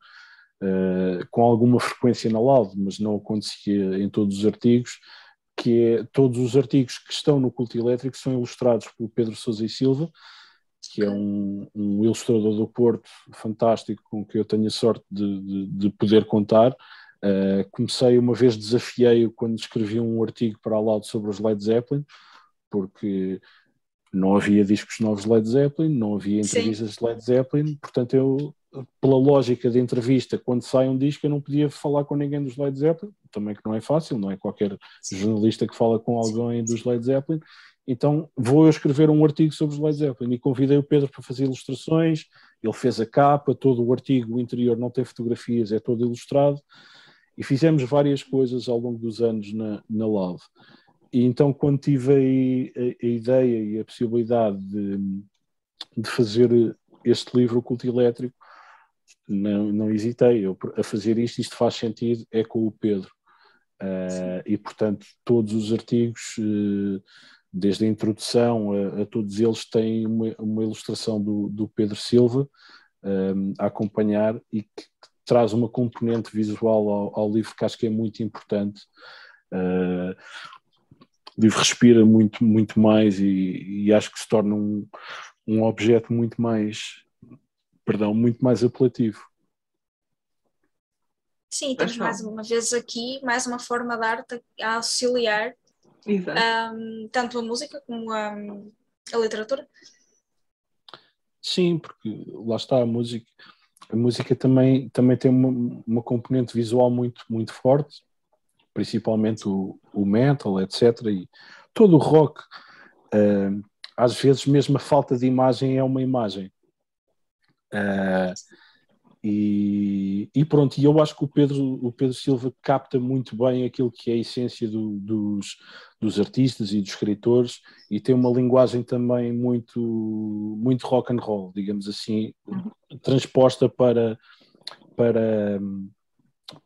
com alguma frequência na Laude, mas não acontecia em todos os artigos, que é todos os artigos que estão no Culto Elétrico são ilustrados pelo Pedro Sousa e Silva, que é um ilustrador do Porto fantástico, com que eu tenho a sorte de poder contar. Comecei uma vez, desafiei-o quando escrevi um artigo para a Laude sobre os Led Zeppelin, porque não havia discos novos de Led Zeppelin, não havia entrevistas de Led Zeppelin, portanto eu, pela lógica de entrevista, quando sai um disco eu não podia falar com ninguém dos Led Zeppelin, também que não é fácil, não é qualquer jornalista que fala com alguém dos Led Zeppelin. Então vou eu escrever um artigo sobre os Led Zeppelin, e convidei o Pedro para fazer ilustrações, ele fez a capa, todo o artigo, o interior não tem fotografias, é todo ilustrado, e fizemos várias coisas ao longo dos anos na Laude. E então, quando tive a ideia e a possibilidade de fazer este livro, O Culto Elétrico, não hesitei a fazer isto faz sentido, é com o Pedro. E, portanto, todos os artigos, desde a introdução a todos eles, têm uma ilustração do Pedro Silva a acompanhar, e que traz uma componente visual ao livro que acho que é muito importante. O livro respira muito, muito mais, e acho que se torna um objeto muito mais apelativo. Sim, temos mais uma vez aqui mais uma forma de arte a auxiliar tanto a música como a literatura. Sim, porque lá está a música também tem uma componente visual muito, muito forte, principalmente o metal, etc. E todo o rock, às vezes mesmo a falta de imagem é uma imagem. E pronto, e eu acho que o Pedro Silva capta muito bem aquilo que é a essência dos artistas e dos escritores, e tem uma linguagem também muito, muito rock and roll, digamos assim, transposta para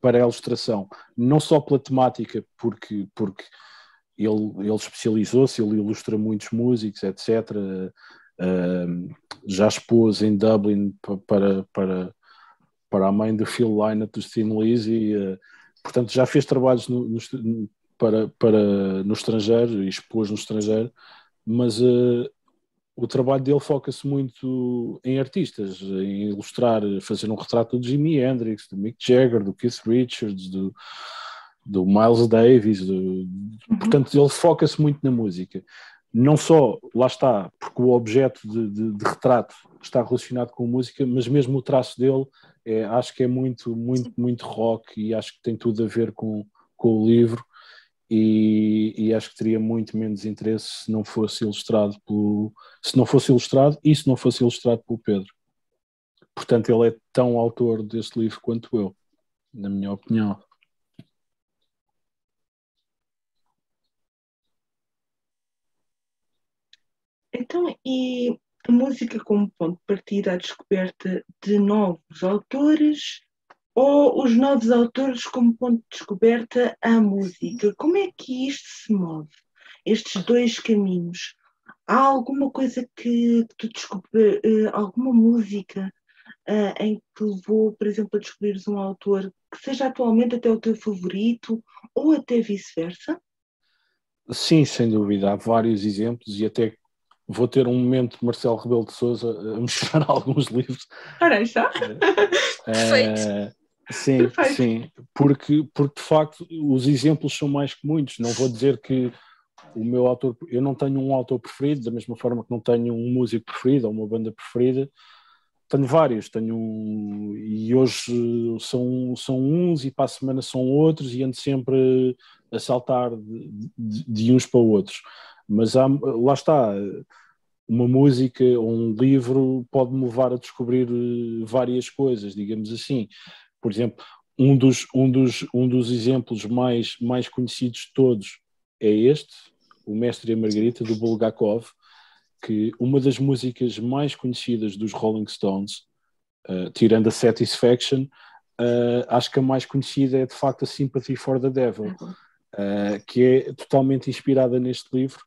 para a ilustração, não só pela temática, porque ele especializou-se, ele ilustra muitos músicos, etc. Já expôs em Dublin para a mãe do Phil Lynott, do Thin Lizzy, portanto já fez trabalhos no estrangeiro e expôs no estrangeiro, mas o trabalho dele foca-se muito em artistas, em ilustrar, fazer um retrato do Jimi Hendrix, do Mick Jagger, do Keith Richards, do Miles Davis, portanto ele foca-se muito na música. Não só, lá está, porque o objeto de retrato está relacionado com música, mas mesmo o traço dele acho que é muito, muito, muito rock, e acho que tem tudo a ver com o livro, e acho que teria muito menos interesse se não fosse ilustrado pelo Pedro. Portanto, ele é tão autor deste livro quanto eu, na minha opinião. Então, e a música como ponto de partida à descoberta de novos autores, ou os novos autores como ponto de descoberta à música? Como é que isto se move? Estes dois caminhos. Há alguma coisa que tu descobre, alguma música em que te levou, por exemplo, a descobrires um autor que seja atualmente até o teu favorito, ou até vice-versa? Sim, sem dúvida, há vários exemplos, e até vou ter um momento de Marcelo Rebelo de Sousa a mostrar alguns livros. Ora, está. Perfeito. Sim, Perfeito. sim, porque de facto os exemplos são mais que muitos. Não vou dizer que o meu autor, eu não tenho um autor preferido, da mesma forma que não tenho um músico preferido ou uma banda preferida. Tenho vários, e hoje são uns, e para a semana são outros, e ando sempre a saltar de uns para outros. Mas lá está, uma música ou um livro pode-me levar a descobrir várias coisas, digamos assim. Por exemplo, um dos exemplos mais conhecidos de todos é este, O Mestre e a Margarita, do Bulgakov, que uma das músicas mais conhecidas dos Rolling Stones, tirando a Satisfaction, acho que a mais conhecida é de facto a Sympathy for the Devil, que é totalmente inspirada neste livro,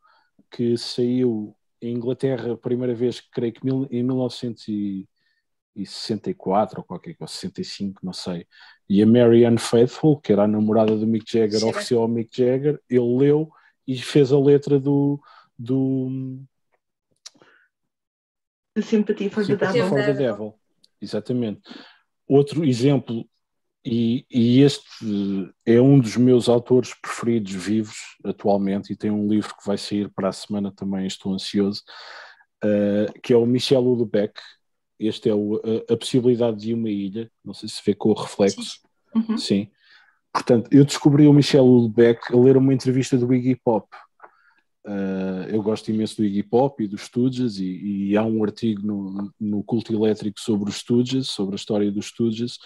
que saiu em Inglaterra a primeira vez, creio que em 1964 ou qualquer coisa, 65, não sei. E a Marianne Faithfull, que era a namorada do Mick Jagger, ofereceu ao Mick Jagger, ele leu e fez a letra do Sympathy for the Devil. Exatamente. Outro exemplo, e este é um dos meus autores preferidos vivos atualmente, e tem um livro que vai sair para a semana também, estou ansioso, que é o Michel Houellebecq. Este é A Possibilidade de uma Ilha, não sei se vê com o reflexo. Sim. Uhum. Sim. Portanto, eu descobri o Michel Houellebecq a ler uma entrevista do Iggy Pop. Eu gosto imenso do Iggy Pop e dos Stooges, e há um artigo no Culto Elétrico sobre os Stooges, sobre a história dos Stooges,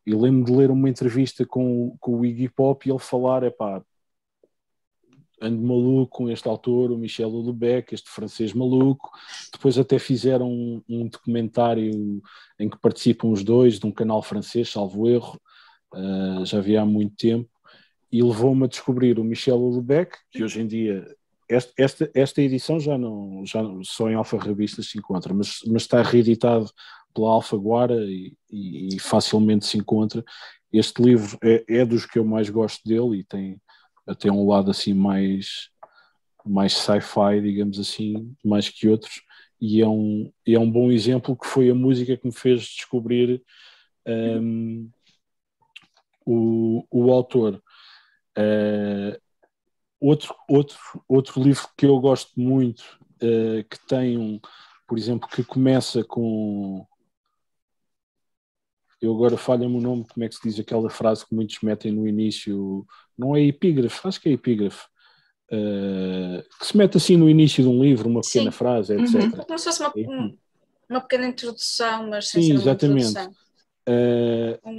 e lembro de ler uma entrevista com o Iggy Pop, e ele falar, ando maluco com este autor, o Michel Houellebecq, este francês maluco. Depois até fizeram um documentário em que participam os dois, de um canal francês, salvo erro, já havia há muito tempo, e levou-me a descobrir o Michel Houellebecq, que hoje em dia esta edição já só em alfarrabistas se encontra, mas está reeditado pela Alfaguara, e facilmente se encontra. Este livro é dos que eu mais gosto dele, e tem até um lado assim mais sci-fi, digamos assim, mais que outros, e é um bom exemplo, que foi a música que me fez descobrir o autor. Outro livro que eu gosto muito, que tem por exemplo, que começa com... Eu agora falha-me o nome, como é que se diz aquela frase que muitos metem no início? Não é epígrafe, acho que é epígrafe. Que se mete assim no início de um livro, uma pequena frase, etc. Como se fosse uma pequena introdução, mas sem Sim, ser uma exatamente. introdução.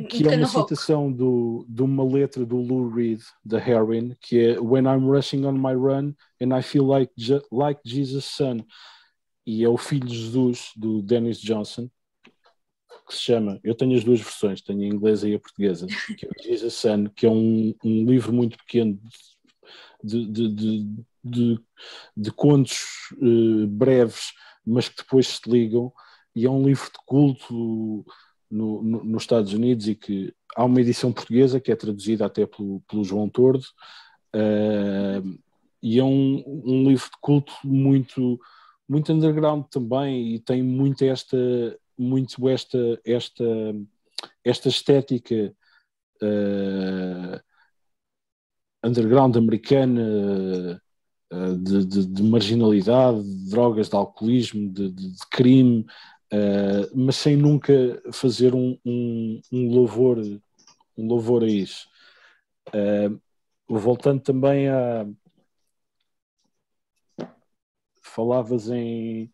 Que é uma citação de uma letra do Lou Reed, da Heroin, que é When I'm rushing on my run and I feel like Jesus' son, e é o Filho de Jesus, do Dennis Johnson. que se chama, eu tenho as duas versões, tenho a inglesa e a portuguesa, que é o Jesus Son, que é um livro muito pequeno de contos breves, mas que depois se ligam, e é um livro de culto nos Estados Unidos, e que há uma edição portuguesa que é traduzida até pelo João Tordo, e é um livro de culto muito, muito underground também, e tem muito esta estética underground americana, de marginalidade, de drogas, de alcoolismo, de crime, mas sem nunca fazer um louvor a isso. Voltando também falavas em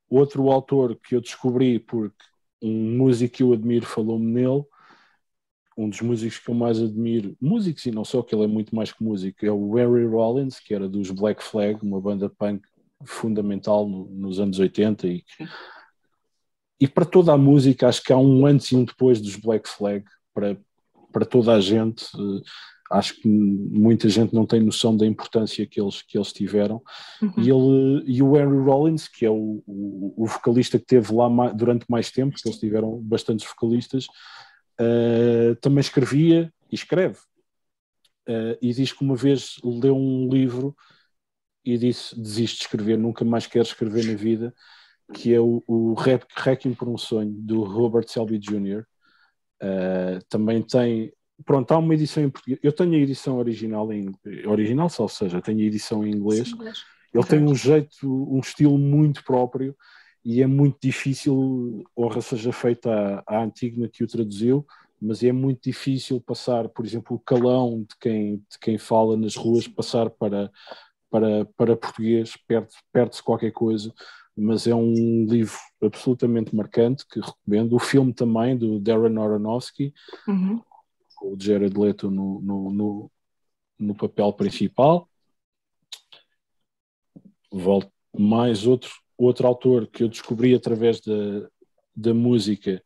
outro autor que eu descobri porque um músico que eu admiro falou-me nele. Um dos músicos que eu mais admiro, músicos e não só, que ele é muito mais que músico, é o Henry Rollins, que era dos Black Flag, uma banda punk fundamental nos anos 80, e para toda a música acho que há um antes e um depois dos Black Flag, para toda a gente. Acho que muita gente não tem noção da importância que eles tiveram. E o Henry Rollins, que é o vocalista que teve lá durante mais tempo, porque eles tiveram bastantes vocalistas, também escrevia e escreve. E diz que uma vez leu um livro e disse: desiste de escrever, nunca mais quero escrever na vida, que é o Requiem por um Sonho, do Robert Selby Jr. Também tem... Pronto, há uma edição em português. Eu tenho a edição original, ou seja, tenho a edição em inglês. Ele tem um jeito, um estilo muito próprio, e é muito difícil, honra seja feita à Antígona que o traduziu, mas é muito difícil passar, por exemplo, o calão de quem fala nas ruas, passar para português, perde-se qualquer coisa, mas é um livro absolutamente marcante, que recomendo. O filme também, do Darren Aronofsky, com o Jared Leto no papel principal. Volto mais outro autor que eu descobri através da música,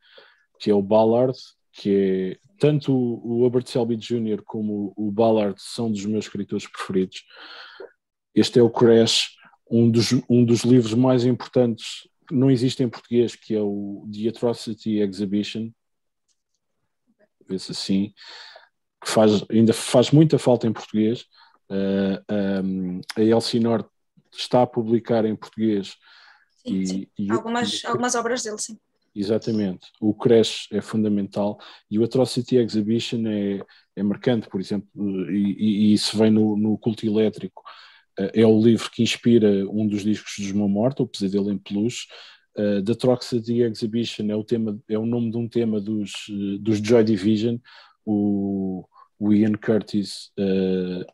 que é o Ballard, que é tanto o Robert Selby Jr. como o Ballard são dos meus escritores preferidos. Este é o Crash, um dos livros mais importantes, não existe em português, que é o The Atrocity Exhibition, vê-se assim, que ainda faz muita falta em português. A Elsinore está a publicar em português. Sim. Algumas obras dele, sim. Exatamente. O Crash é fundamental, e o Atrocity Exhibition é marcante, por exemplo, e isso vem no Culto Elétrico. É o livro que inspira um dos discos dos Mão Morta, o Pesadelo em Peluche. The Atrocity Exhibition é o nome de um tema dos Joy Division. O Ian Curtis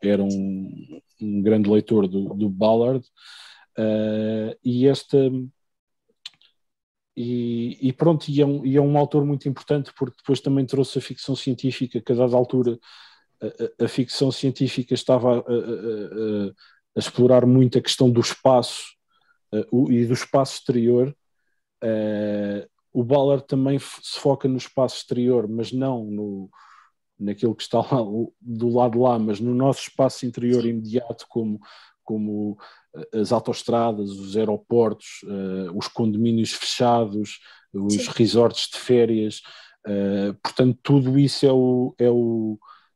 era um grande leitor do Ballard, e pronto, e é um autor muito importante, porque depois também trouxe a ficção científica, que a dada altura a ficção científica estava a explorar muito a questão do espaço e do espaço exterior. O Ballard também se foca no espaço exterior, mas não naquilo que está lá, do lado de lá, mas no nosso espaço interior imediato, como as autoestradas, os aeroportos, os condomínios fechados, os resorts de férias. Portanto, tudo isso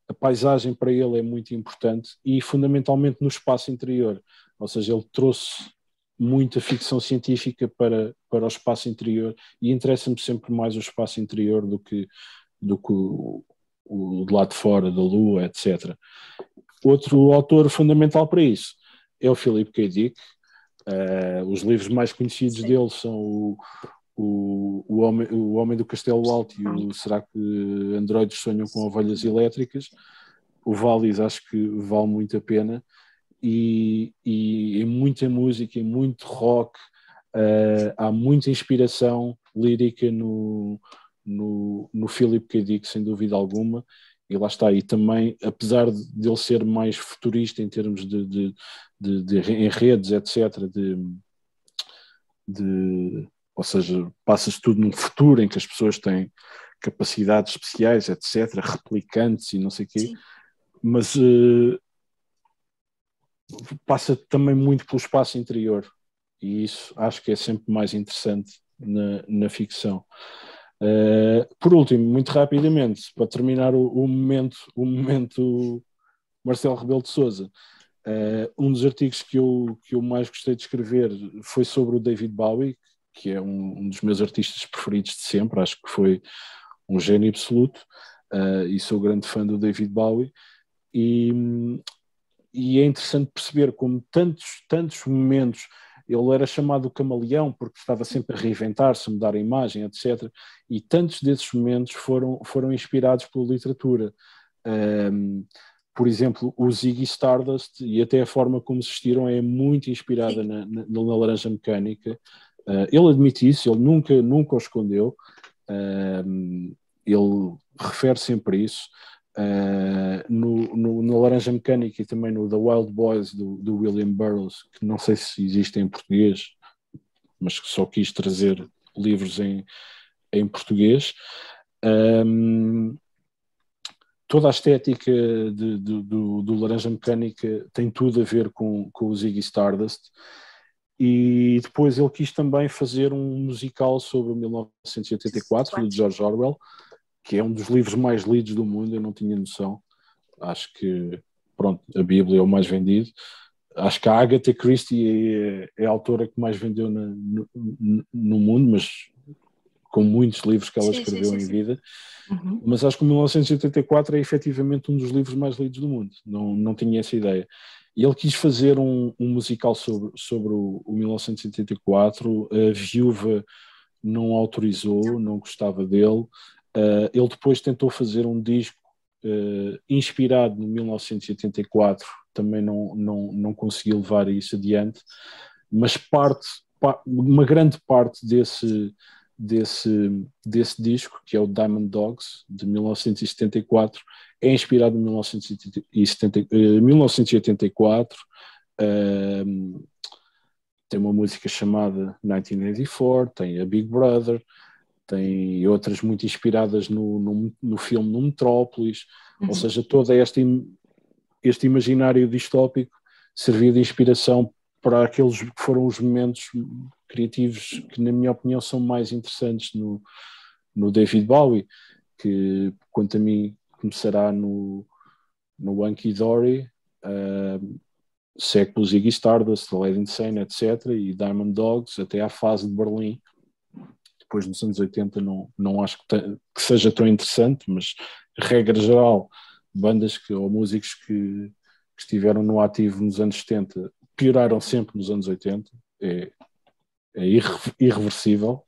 a paisagem para ele é muito importante, e fundamentalmente no espaço interior. Ou seja, ele trouxe muita ficção científica para o espaço interior, e interessa-me sempre mais o espaço interior do que o de lá de fora, da Lua, etc. Outro autor fundamental para isso é o Philip K. Dick. Os livros mais conhecidos dele são o Homem do Castelo Alto e o Será que Androides Sonham com Ovelhas Elétricas. O Valis acho que vale muito a pena, e é muita música, é muito rock, há muita inspiração lírica no Philip K. Dick, sem dúvida alguma. E lá está, e também, apesar de ele ser mais futurista em termos de enredos, etc., de ou seja, passa-se tudo num futuro em que as pessoas têm capacidades especiais, etc., replicantes e não sei o quê, Sim. mas passa também muito pelo espaço interior, e isso acho que é sempre mais interessante na ficção. Por último, muito rapidamente, para terminar o momento Marcelo Rebelo de Sousa, um dos artigos que eu mais gostei de escrever foi sobre o David Bowie, que é um dos meus artistas preferidos de sempre, acho que foi um gênio absoluto, e sou grande fã do David Bowie, e é interessante perceber como tantos momentos ele era chamado o camaleão porque estava sempre a reinventar-se, a mudar a imagem, etc. E tantos desses momentos foram inspirados pela literatura. Por exemplo, o Ziggy Stardust e até a forma como se vestiram é muito inspirada na Laranja Mecânica. Ele admite isso, ele nunca o escondeu. Ele refere sempre isso. Na Laranja Mecânica e também no The Wild Boys do William Burroughs, que não sei se existe em português, mas que só quis trazer livros em português. Toda a estética do Laranja Mecânica tem tudo a ver com o Ziggy Stardust. E depois ele quis também fazer um musical sobre o 1984, de George Orwell, que é um dos livros mais lidos do mundo, eu não tinha noção. Acho que, pronto, a Bíblia é o mais vendido. Acho que a Agatha Christie é a autora que mais vendeu no mundo, mas com muitos livros que ela escreveu em vida. Uhum. Mas acho que o 1984 é efetivamente um dos livros mais lidos do mundo. Não tinha essa ideia. E ele quis fazer um musical sobre o 1984. A viúva não autorizou, não gostava dele. Ele depois tentou fazer um disco inspirado no 1984, também não conseguiu levar isso adiante, mas uma grande parte desse disco, que é o Diamond Dogs, de 1974, é inspirado em 1984. Tem uma música chamada 1984, tem a Big Brother, tem outras muito inspiradas no filme No Metrópolis, ou seja, todo este imaginário distópico servia de inspiração para aqueles que foram os momentos criativos que, na minha opinião, são mais interessantes no David Bowie, que, quanto a mim, começará no Hunky Dory, segue pelo Ziggy Stardust, Led Insane, etc., e Diamond Dogs, até à fase de Berlim. Depois, nos anos 80, não acho que seja tão interessante, mas, regra geral, bandas ou músicos que estiveram no ativo nos anos 70 pioraram sempre nos anos 80. É irreversível.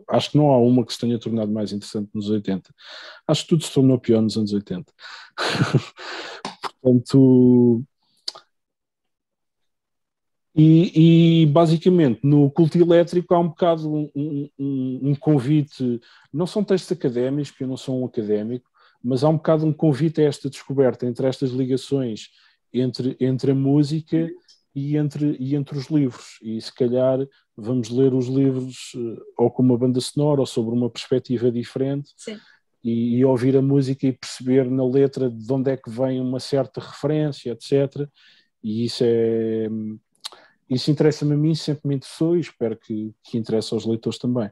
Acho que não há uma que se tenha tornado mais interessante nos 80. Acho que tudo se tornou pior nos anos 80. Portanto... E basicamente no Culto Elétrico há um bocado um convite, não são textos académicos, porque eu não sou um académico, mas há um bocado um convite a esta descoberta entre estas ligações entre a música e entre os livros, e se calhar vamos ler os livros ou com uma banda sonora ou sobre uma perspectiva diferente. Sim. E ouvir a música e perceber na letra de onde é que vem uma certa referência, etc. E isso interessa-me a mim, sempre me interessou, e espero que interesse aos leitores também.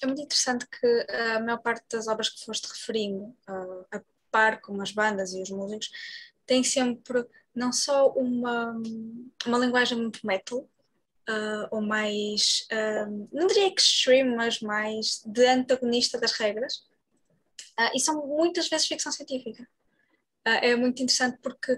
É muito interessante que a maior parte das obras que foste referindo, a par com as bandas e os músicos, tem sempre não só uma linguagem muito metal, ou mais, não diria extreme, mas mais de antagonista das regras, e são muitas vezes ficção científica. É muito interessante porque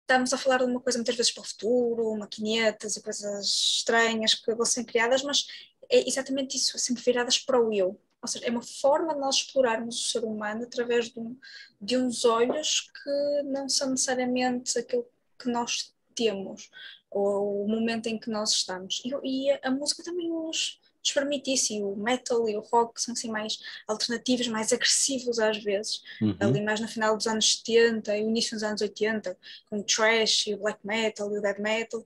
estamos a falar de uma coisa muitas vezes para o futuro, maquinetas e coisas estranhas que vão ser criadas, mas é exatamente isso, sempre viradas para o eu. Ou seja, é uma forma de nós explorarmos o ser humano através de uns olhos que não são necessariamente aquilo que nós temos, ou o momento em que nós estamos. E a música também nos permite isso, e o metal e o rock são assim mais alternativos, mais agressivos às vezes, ali mais no final dos anos 70 e o início dos anos 80, com o thrash e o black metal e o death metal.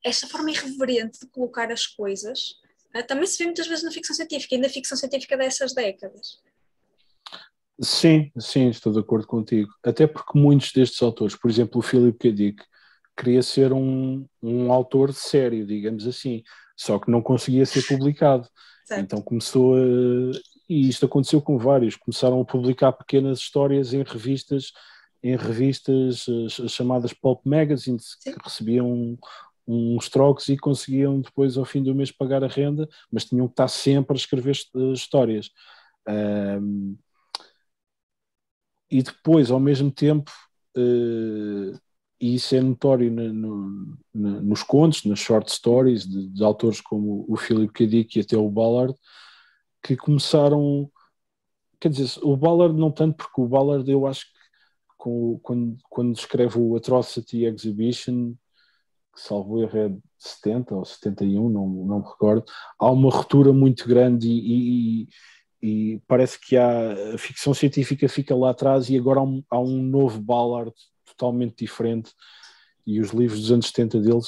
esta forma irreverente de colocar as coisas também se vê muitas vezes na ficção científica, e na ficção científica dessas décadas. Sim, sim, estou de acordo contigo. Até porque muitos destes autores, por exemplo, o Philip K. Dick, queria ser um autor sério, digamos assim, só que não conseguia ser publicado. Certo. Então começou a... E isto aconteceu com vários, começaram a publicar pequenas histórias em revistas as chamadas pulp magazines, Sim. que recebiam uns trocos e conseguiam depois ao fim do mês pagar a renda, mas tinham que estar sempre a escrever histórias. E depois, ao mesmo tempo, e isso é notório nos contos, nas short stories de autores como o Philip K. Dick e até o Ballard, que começaram, quer dizer, o Ballard não tanto, porque o Ballard eu acho que quando escreve o Atrocity Exhibition, que salvo erro é de 70 ou 71, não me recordo, há uma ruptura muito grande e parece que a ficção científica fica lá atrás e agora há um novo Ballard totalmente diferente, e os livros dos anos 70 dele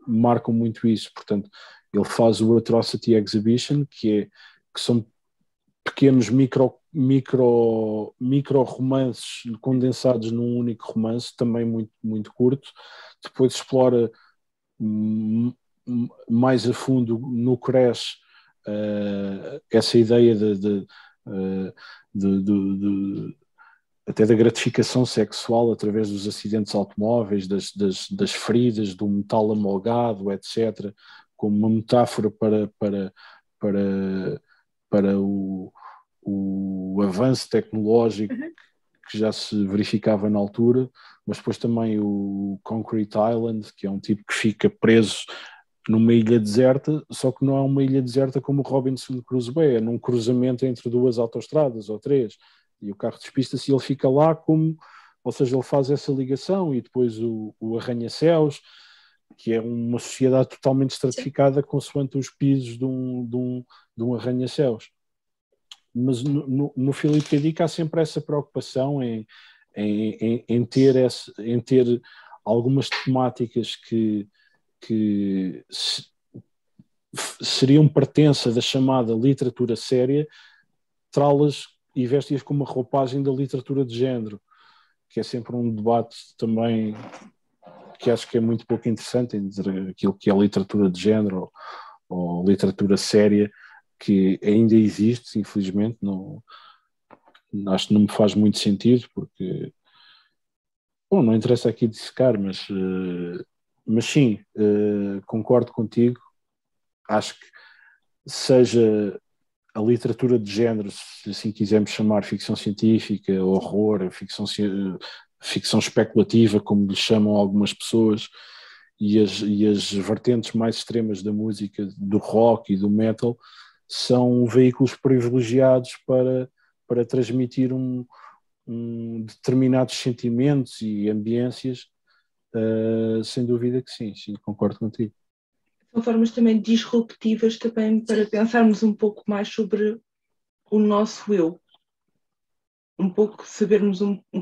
marcam muito isso. Portanto, ele faz o Atrocity Exhibition, que são pequenos micro romances condensados num único romance, também muito, muito curto. Depois explora mais a fundo no Crash essa ideia até da gratificação sexual através dos acidentes automóveis, das feridas, do metal amolgado, etc., como uma metáfora para o avanço tecnológico que já se verificava na altura, mas depois também o Concrete Island, que é um tipo que fica preso numa ilha deserta, só que não é uma ilha deserta como o Robinson Crusoe, é num cruzamento entre duas autoestradas ou três, e o carro despista-se e ele fica lá ou seja, ele faz essa ligação, e depois o Arranha-Céus, que é uma sociedade totalmente estratificada consoante os pisos de um arranha-céus. Mas no Philip K. Dick há sempre essa preocupação em ter algumas temáticas que seriam pertença da chamada literatura séria, trá-las e vesti-as com uma roupagem da literatura de género, que é sempre um debate também que acho que é muito pouco interessante, em dizer aquilo que é literatura de género ou literatura séria, que ainda existe, infelizmente, acho que não me faz muito sentido, porque bom, não interessa aqui dissecar, mas sim, concordo contigo. Acho que seja a literatura de género, se assim quisermos chamar, ficção científica, horror, ficção especulativa, como lhe chamam algumas pessoas, e as vertentes mais extremas da música, do rock e do metal, são veículos privilegiados para transmitir determinados sentimentos e ambiências, sem dúvida que sim, concordo contigo. São formas também disruptivas também para pensarmos um pouco mais sobre o nosso eu. Um pouco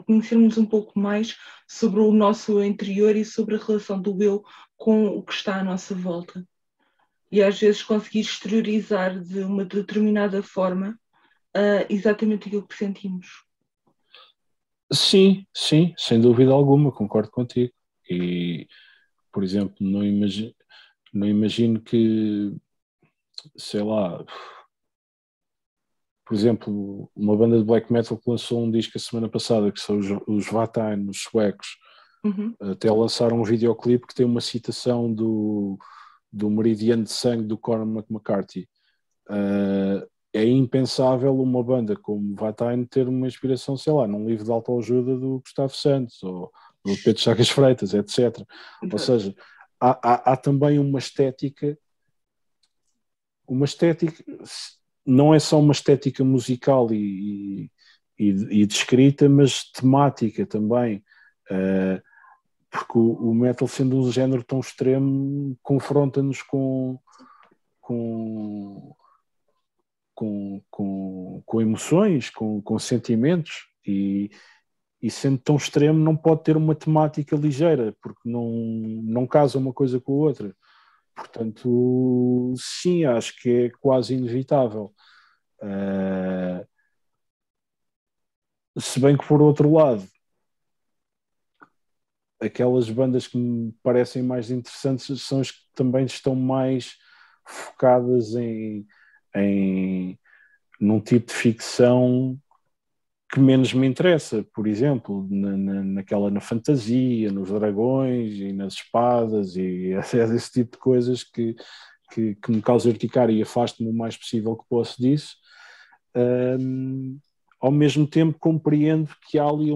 conhecermos um pouco mais sobre o nosso eu interior e sobre a relação do eu com o que está à nossa volta. E às vezes conseguir exteriorizar de uma determinada forma exatamente aquilo que sentimos. Sim, sem dúvida alguma, concordo contigo. E, por exemplo, não imagino que, sei lá, por exemplo, uma banda de black metal que lançou um disco a semana passada, que são os Vatain, os suecos, até lançaram um videoclipe que tem uma citação do Meridiano de Sangue do Cormac McCarthy. É impensável uma banda como Vatain ter uma inspiração, sei lá, num livro de autoajuda do Gustavo Santos ou do Pedro Chagas Freitas, etc. Ou seja, há também uma estética, não é só uma estética musical e de escrita, mas temática também, porque o metal, sendo um género tão extremo, confronta-nos com emoções, com sentimentos, e e sendo tão extremo não pode ter uma temática ligeira, porque não casa uma coisa com a outra. Portanto, sim, acho que é quase inevitável. Se bem que, por outro lado, aquelas bandas que me parecem mais interessantes são as que também estão mais focadas num tipo de ficção que menos me interessa, por exemplo, na fantasia, nos dragões e nas espadas e esse tipo de coisas que me causa urticária e afasto-me o mais possível que posso disso. Ao mesmo tempo compreendo que há ali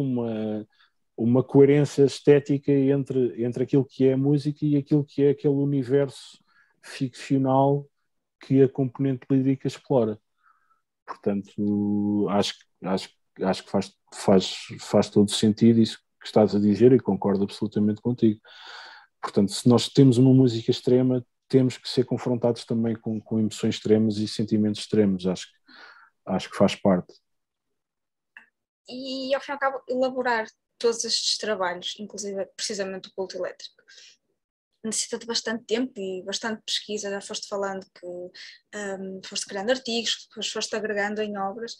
uma coerência estética entre aquilo que é a música e aquilo que é aquele universo ficcional que a componente lírica explora. Portanto, acho que faz todo sentido isso que estás a dizer e concordo absolutamente contigo. Portanto, se nós temos uma música extrema, temos que ser confrontados também com emoções extremas e sentimentos extremos. Acho que faz parte. E, ao fim e ao cabo, elaborar todos estes trabalhos, inclusive precisamente o culto elétrico, necessita de bastante tempo e bastante pesquisa. Já foste falando que foste criando artigos, depois foste agregando em obras,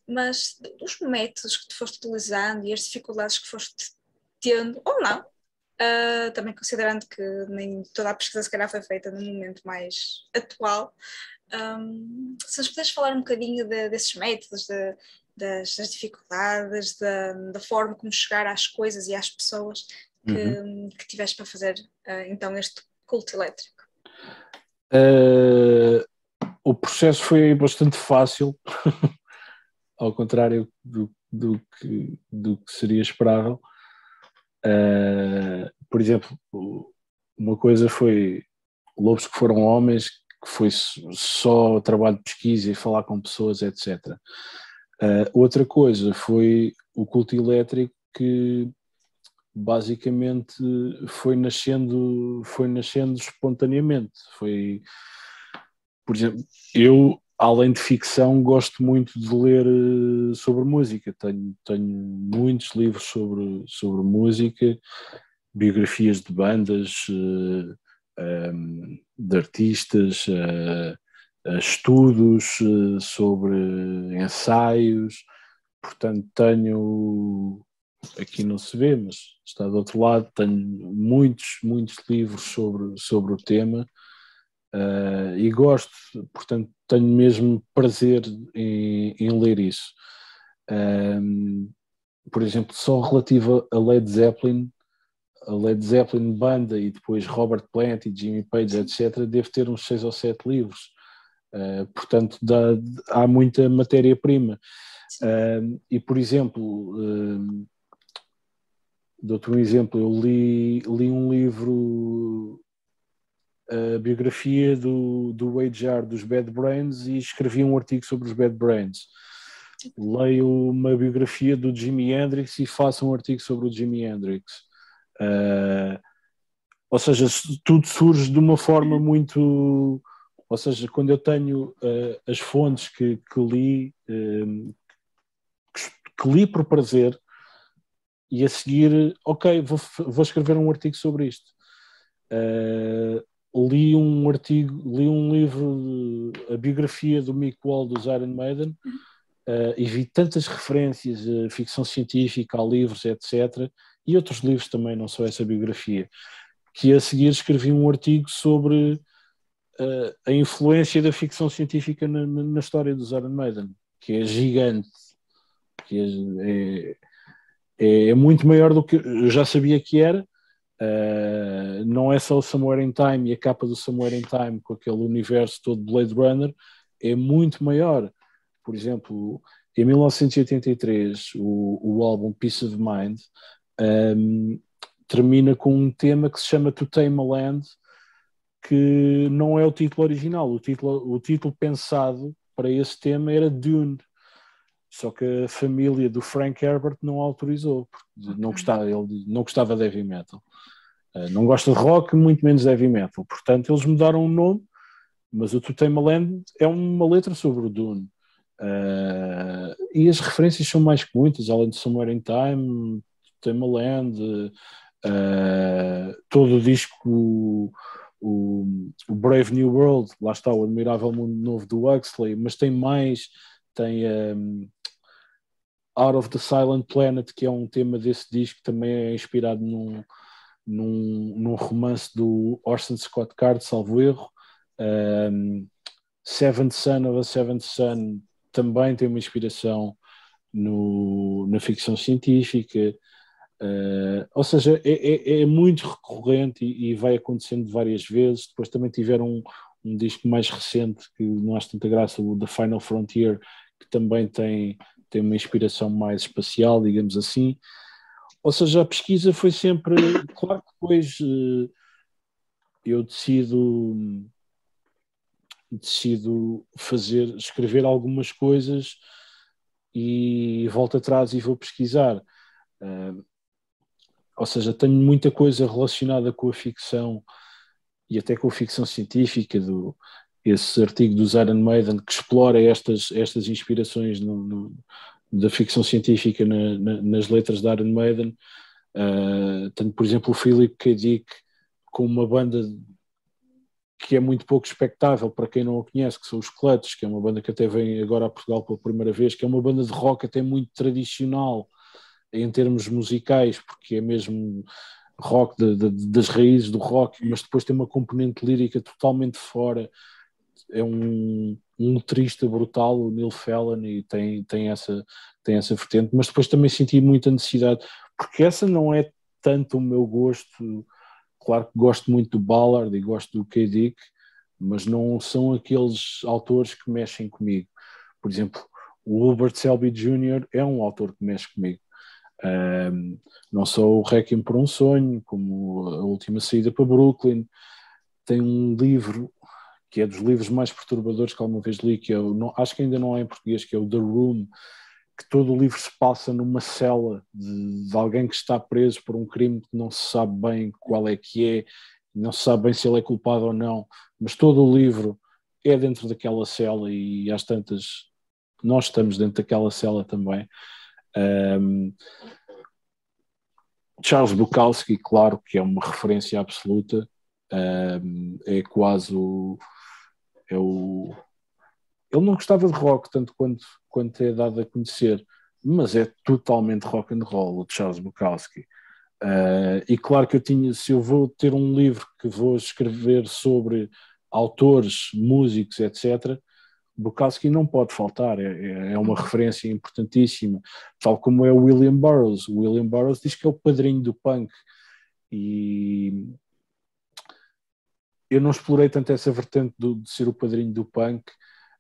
mas os métodos que tu foste utilizando e as dificuldades que foste tendo, ou não, também considerando que nem toda a pesquisa se calhar foi feita no momento mais atual, se nos puderes falar um bocadinho desses métodos, das dificuldades, da forma como chegar às coisas e às pessoas que tiveste para fazer então este culto elétrico. O processo foi bastante fácil, ao contrário do que seria esperável. Por exemplo, uma coisa foi Lobos que Foram Homens, que foi só trabalho de pesquisa e falar com pessoas, etc. Outra coisa foi o culto elétrico, que basicamente foi nascendo espontaneamente. Por exemplo, eu, além de ficção, gosto muito de ler sobre música. Tenho muitos livros sobre música, biografias de bandas, de artistas, estudos sobre ensaios. Portanto, tenho, aqui não se vê, mas está do outro lado, tenho muitos livros sobre o tema. E gosto, portanto tenho mesmo prazer em ler isso. Por exemplo, só relativo a Led Zeppelin banda e depois Robert Plant e Jimmy Page, etc., devo ter uns 6 ou 7 livros. Portanto há muita matéria-prima. E, por exemplo, dou-te um exemplo, eu li um livro, a biografia do Wade Jar dos Bad Brains, e escrevi um artigo sobre os Bad Brains. Leio uma biografia do Jimi Hendrix e faço um artigo sobre o Jimi Hendrix. Ou seja, tudo surge de uma forma muito... Ou seja, quando eu tenho as fontes que li, que li por prazer, e a seguir, ok, vou escrever um artigo sobre isto. Li um livro, a biografia do Mick Wall dos Iron Maiden, e vi tantas referências a ficção científica, a livros, etc., e outros livros também, não só essa biografia, que a seguir escrevi um artigo sobre a influência da ficção científica na história dos Iron Maiden, que é gigante, que é muito maior do que eu já sabia que era. Não é só o Somewhere in Time e a capa do Somewhere in Time com aquele universo todo de Blade Runner, é muito maior. Por exemplo, em 1983, o álbum Peace of Mind termina com um tema que se chama To Tame a Land, que não é o título original. O título pensado para esse tema era Dune, só que a família do Frank Herbert não autorizou, porque ele não gostava de heavy metal. Não gosta de rock, muito menos de heavy metal. Portanto, eles mudaram o nome, mas o To Tame a Land é uma letra sobre o Dune. E as referências são mais que muitas, além de Somewhere in Time, Timbaland, todo o disco, o Brave New World, lá está o Admirável Mundo Novo do Huxley, mas tem mais, tem Out of the Silent Planet, que é um tema desse disco, que também é inspirado num romance do Orson Scott Card, salvo erro. Seventh Son of a Seventh Son também tem uma inspiração na ficção científica. Ou seja, é muito recorrente e vai acontecendo várias vezes. Depois também tiveram um disco mais recente que não acho tanta graça, o The Final Frontier, que também tem uma inspiração mais espacial, digamos assim. Ou seja, a pesquisa foi sempre... Claro que depois eu decido escrever algumas coisas e volto atrás e vou pesquisar. Ou seja, tenho muita coisa relacionada com a ficção e até com a ficção científica, esse artigo do Iron Maiden que explora estas inspirações da ficção científica nas letras da Iron Maiden. Tenho, por exemplo, o Philip K. Dick com uma banda que é muito pouco expectável para quem não a conhece, que são os Clutch, que é uma banda que até vem agora a Portugal pela primeira vez, que é uma banda de rock até muito tradicional em termos musicais, porque é mesmo rock das raízes do rock, mas depois tem uma componente lírica totalmente fora. É um letrista brutal, o Neil Fallon, e tem essa vertente, mas depois também senti muita necessidade, porque essa não é tanto o meu gosto. Claro que gosto muito do Ballard e gosto do K. Dick, mas não são aqueles autores que mexem comigo. Por exemplo, o Wilbert Selby Jr. é um autor que mexe comigo. Não só o Requiem por um Sonho, como A Última Saída para Brooklyn. Tem um livro que é dos livros mais perturbadores que alguma vez li, que acho que ainda não é em português, que é o The Room, que todo o livro se passa numa cela de alguém que está preso por um crime que não se sabe bem qual é que é, não se sabe bem se ele é culpado ou não, mas todo o livro é dentro daquela cela e às tantas nós estamos dentro daquela cela também. Charles Bukowski, claro que é uma referência absoluta, é quase ele não gostava de rock tanto quanto é dado a conhecer, mas é totalmente rock and roll, o Charles Bukowski. E claro que se eu vou ter um livro que vou escrever sobre autores, músicos, etc., Bukowski não pode faltar, é uma referência importantíssima, tal como é o William Burroughs. O William Burroughs diz que é o padrinho do punk, e eu não explorei tanto essa vertente de ser o padrinho do punk,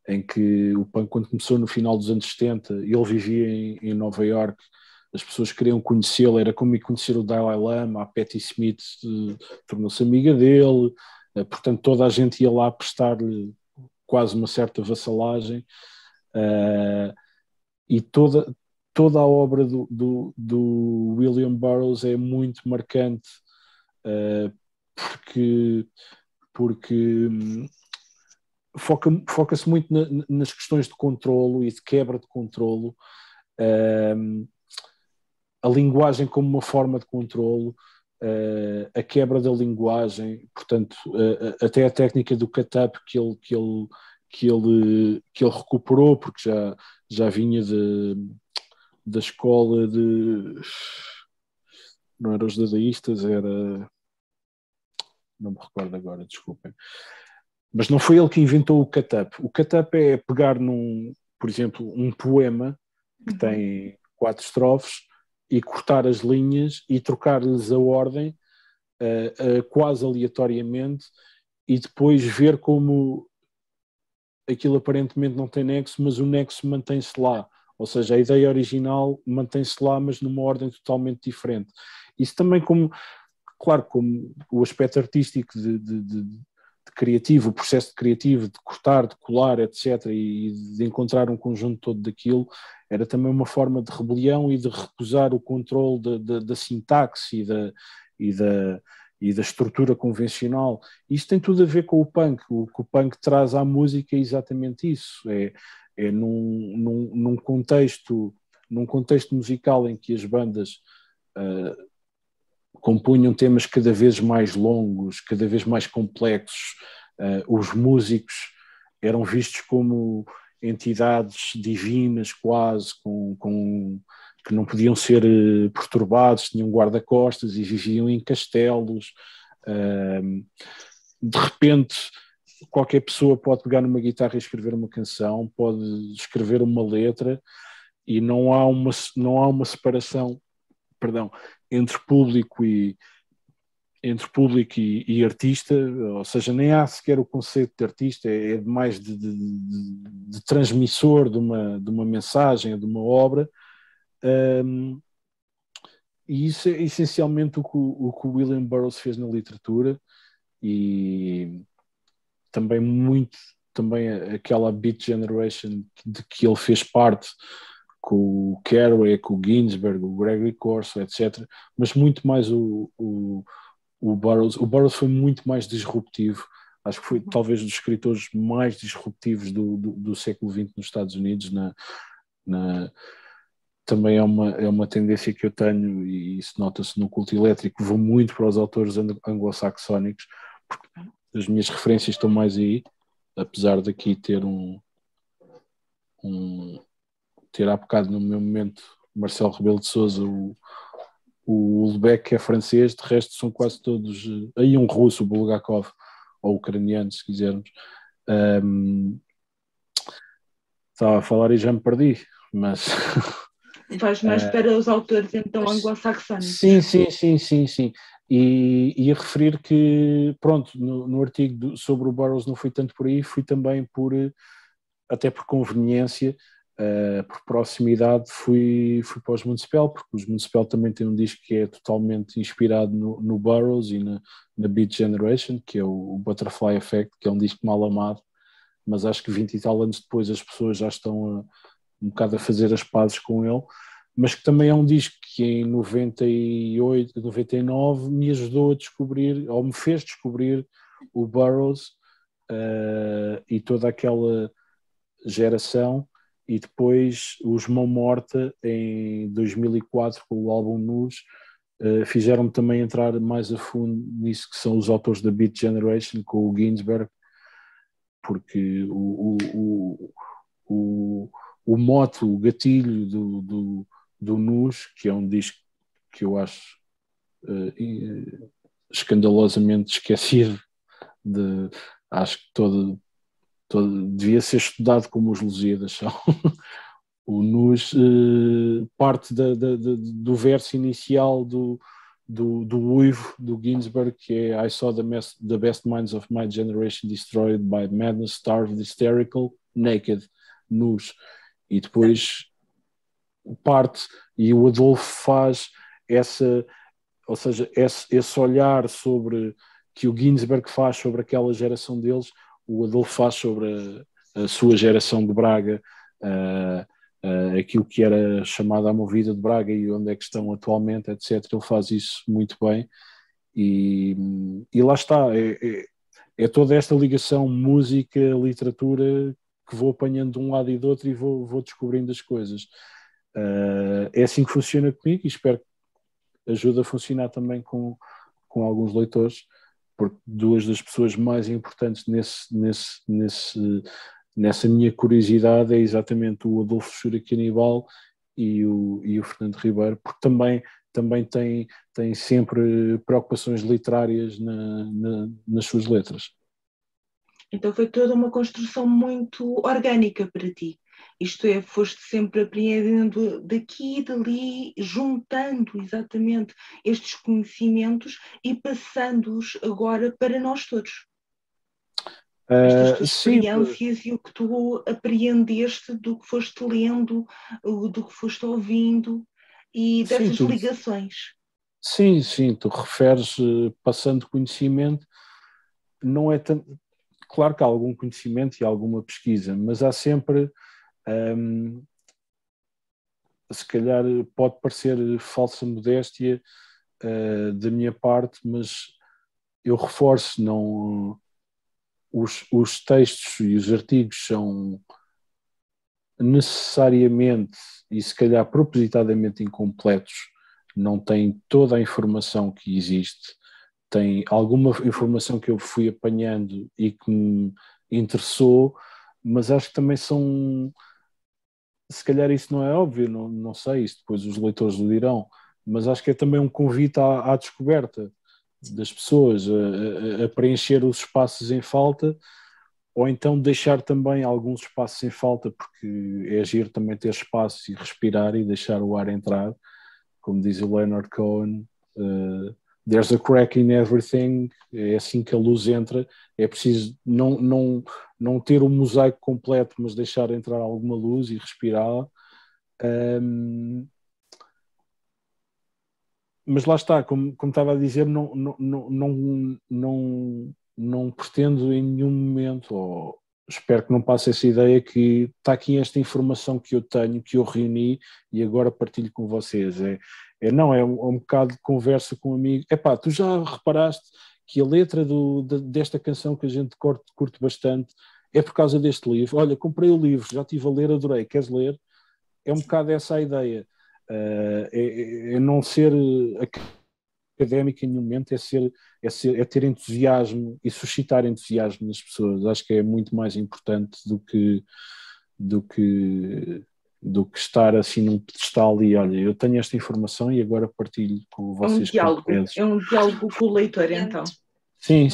em que o punk, quando começou no final dos anos 70, ele vivia em Nova York, as pessoas queriam conhecê-lo, era como ir conhecer o Dalai Lama, a Patti Smith tornou-se amiga dele, portanto toda a gente ia lá prestar-lhe quase uma certa vassalagem, e toda a obra do William Burroughs é muito marcante, porque foca-se muito nas questões de controlo e de quebra de controlo, a linguagem como uma forma de controlo, a quebra da linguagem, portanto, até a técnica do cut-up que ele recuperou, porque já vinha da escola não era os dadaístas, não me recordo agora, desculpem. Mas não foi ele que inventou o cut-up. O cut-up é pegar por exemplo, um poema que tem 4 estrofes e cortar as linhas e trocar-lhes a ordem quase aleatoriamente, e depois ver como aquilo aparentemente não tem nexo, mas o nexo mantém-se lá. Ou seja, a ideia original mantém-se lá, mas numa ordem totalmente diferente. Isso também claro, como o aspecto artístico de criativo, o processo criativo, de cortar, de colar, etc., e de encontrar um conjunto todo daquilo, era também uma forma de rebelião e de recusar o controle da sintaxe e da estrutura convencional. Isto tem tudo a ver com o punk. O que o punk traz à música é exatamente isso. É num contexto musical em que as bandas compunham temas cada vez mais longos, cada vez mais complexos. Os músicos eram vistos como entidades divinas quase, que não podiam ser perturbados, tinham guarda-costas e viviam em castelos. De repente, qualquer pessoa pode pegar numa guitarra e escrever uma canção, pode escrever uma letra, e não há uma separação, perdão, entre público e artista, ou seja, nem há sequer o conceito de artista, é mais de transmissor de uma mensagem, de uma obra. E isso é essencialmente o que o William Burroughs fez na literatura, e também aquela Beat Generation de que ele fez parte, com o Kerouac, com o Ginsberg, o Gregory Corso, etc. Mas muito mais o Burroughs. O Burroughs foi muito mais disruptivo. Acho que foi talvez dos escritores mais disruptivos do século XX nos Estados Unidos. Também é uma tendência que eu tenho, e isso nota-se no culto elétrico. Vou muito para os autores anglo-saxónicos, porque as minhas referências estão mais aí, apesar daqui ter ter há bocado no meu momento Marcelo Rebelo de Sousa, o Ulbeck, que é francês. De resto são quase todos, aí um russo, o Bulgakov, ou ucraniano, se quisermos. Estava a falar e já me perdi, mas... Vais mais para os autores então anglo-saxónicos. Sim. E a referir que, pronto, no artigo sobre o Burroughs não fui tanto por aí, fui também até por conveniência, por proximidade, fui para os Municipal, porque os Municipal também têm um disco que é totalmente inspirado no Burroughs e na Beat Generation, que é o Butterfly Effect, que é um disco mal amado, mas acho que 20 e tal anos depois as pessoas já estão um bocado a fazer as pazes com ele, mas que também é um disco que em 98, 99 me ajudou a descobrir, ou me fez descobrir o Burroughs e toda aquela geração. E depois os Mão Morta, em 2004, com o álbum Nus, fizeram-me também entrar mais a fundo nisso, que são os autores da Beat Generation, com o Ginsberg, porque o mote, o gatilho do Nus, que é um disco que eu acho escandalosamente esquecido, acho que devia ser estudado como os Lusíadas são. O Nus parte do verso inicial do Uivo, do Ginsberg, que é: I saw the best minds of my generation destroyed by madness, starved, hysterical, naked, nus. E depois parte, e o Adolfo faz ou seja, esse olhar que o Ginsberg faz sobre aquela geração deles, o Adolfo faz sobre a sua geração de Braga, aquilo que era chamada a movida de Braga e onde é que estão atualmente, etc. Ele faz isso muito bem, e lá está, é toda esta ligação música, literatura, que vou apanhando de um lado e do outro e vou descobrindo as coisas. É assim que funciona comigo, e espero que ajude a funcionar também com alguns leitores, porque duas das pessoas mais importantes nessa minha curiosidade é exatamente o Adolfo Schura Canibal e o Fernando Ribeiro, porque também tem sempre preocupações literárias nas suas letras. Então foi toda uma construção muito orgânica para ti. Isto é, foste sempre apreendendo daqui e dali, juntando exatamente estes conhecimentos e passando-os agora para nós todos. Estas tuas experiências e o que tu apreendeste do que foste lendo, do que foste ouvindo e dessas ligações. Sim, tu referes passando conhecimento, não é tanto... Claro que há algum conhecimento e alguma pesquisa, mas há sempre, se calhar pode parecer falsa modéstia da minha parte, mas eu reforço, os textos e os artigos necessariamente e se calhar propositadamente incompletos, não têm toda a informação que existe, tem alguma informação que eu fui apanhando e que me interessou, mas acho que também são, se calhar isso não é óbvio, não sei, isso depois os leitores o dirão, mas acho que é também um convite à descoberta das pessoas, a preencher os espaços em falta, ou então deixar também alguns espaços em falta, porque é giro também ter espaço e respirar e deixar o ar entrar, como diz o Leonard Cohen, there's a crack in everything, é assim que a luz entra, é preciso não ter o mosaico completo, mas deixar entrar alguma luz e respirar. Mas lá está, como estava a dizer, não pretendo em nenhum momento, ou espero que não passe essa ideia que está aqui esta informação que eu tenho, que eu reuni e agora partilho com vocês. É um bocado de conversa com um amigo. Epá, tu já reparaste que a letra desta canção que a gente curte bastante é por causa deste livro? Olha, comprei o livro, já estive a ler, adorei, queres ler? É um bocado essa a ideia. É não ser académico em nenhum momento, é ter entusiasmo e suscitar entusiasmo nas pessoas. Acho que é muito mais importante do que estar assim num pedestal e olha, eu tenho esta informação e agora partilho com vocês. É um diálogo com o leitor, então. Sim.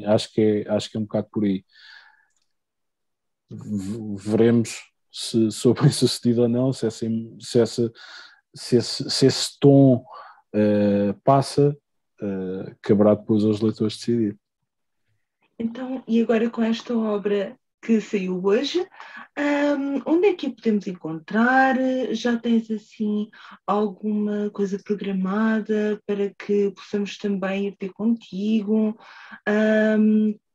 Acho que é um bocado por aí. Veremos se sou bem sucedido ou não, se esse tom passa, caberá depois aos leitores decidir. Então, e agora com esta obra que saiu hoje, onde é que a podemos encontrar? Já tens assim alguma coisa programada para que possamos também ir ter contigo?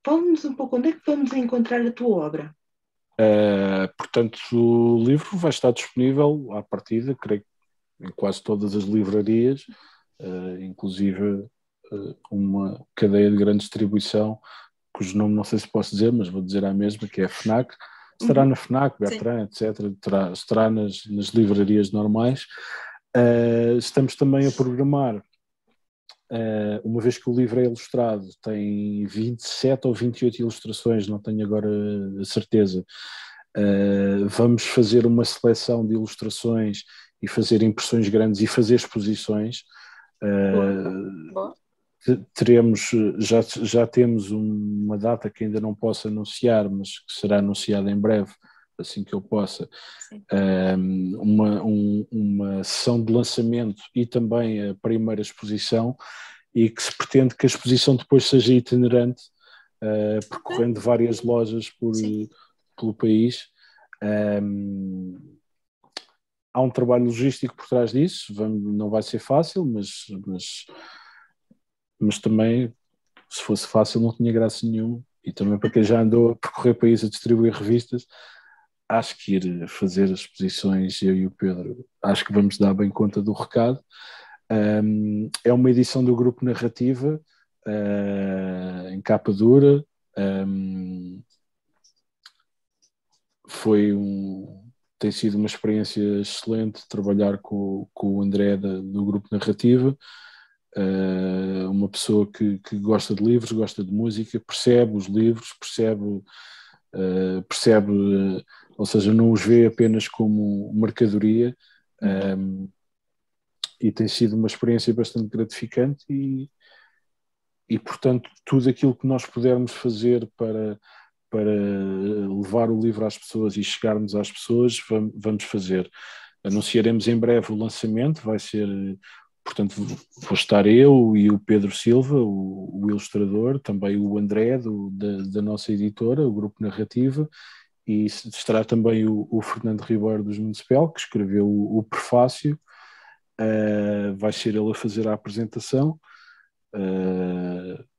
Fala-nos um pouco, onde é que vamos encontrar a tua obra? Portanto, o livro vai estar disponível à partida, creio que em quase todas as livrarias, inclusive uma cadeia de grande distribuição, cujo nome não sei se posso dizer, mas vou dizer a mesma, que é a FNAC. Estará na FNAC, Bertrand, etc. Estará nas livrarias normais. Estamos também a programar, uma vez que o livro é ilustrado, tem 27 ou 28 ilustrações, não tenho agora a certeza. Vamos fazer uma seleção de ilustrações e fazer impressões grandes e fazer exposições. Boa. Já temos uma data que ainda não posso anunciar, mas que será anunciada em breve, assim que eu possa, uma sessão de lançamento e também a primeira exposição, e que se pretende que a exposição depois seja itinerante, percorrendo várias lojas pelo país. Há um trabalho logístico por trás disso, não vai ser fácil, mas também, se fosse fácil, não tinha graça nenhuma. E também para quem já andou a percorrer países a distribuir revistas, acho que ir fazer as exposições, eu e o Pedro, acho que vamos dar bem conta do recado. É uma edição do Grupo Narrativa, em capa dura. Tem sido uma experiência excelente trabalhar com o André do Grupo Narrativa. Uma pessoa que gosta de livros, gosta de música, percebe os livros, percebe, ou seja, não os vê apenas como mercadoria, e tem sido uma experiência bastante gratificante e portanto, tudo aquilo que nós pudermos fazer para levar o livro às pessoas e chegarmos às pessoas, vamos fazer. Anunciaremos em breve o lançamento, vai ser, portanto, vou estar eu e o Pedro Silva, o ilustrador, também o André da nossa editora, o Grupo Narrativa, e estará também o Fernando Ribeiro dos Municipal, que escreveu o prefácio. Vai ser ele a fazer a apresentação,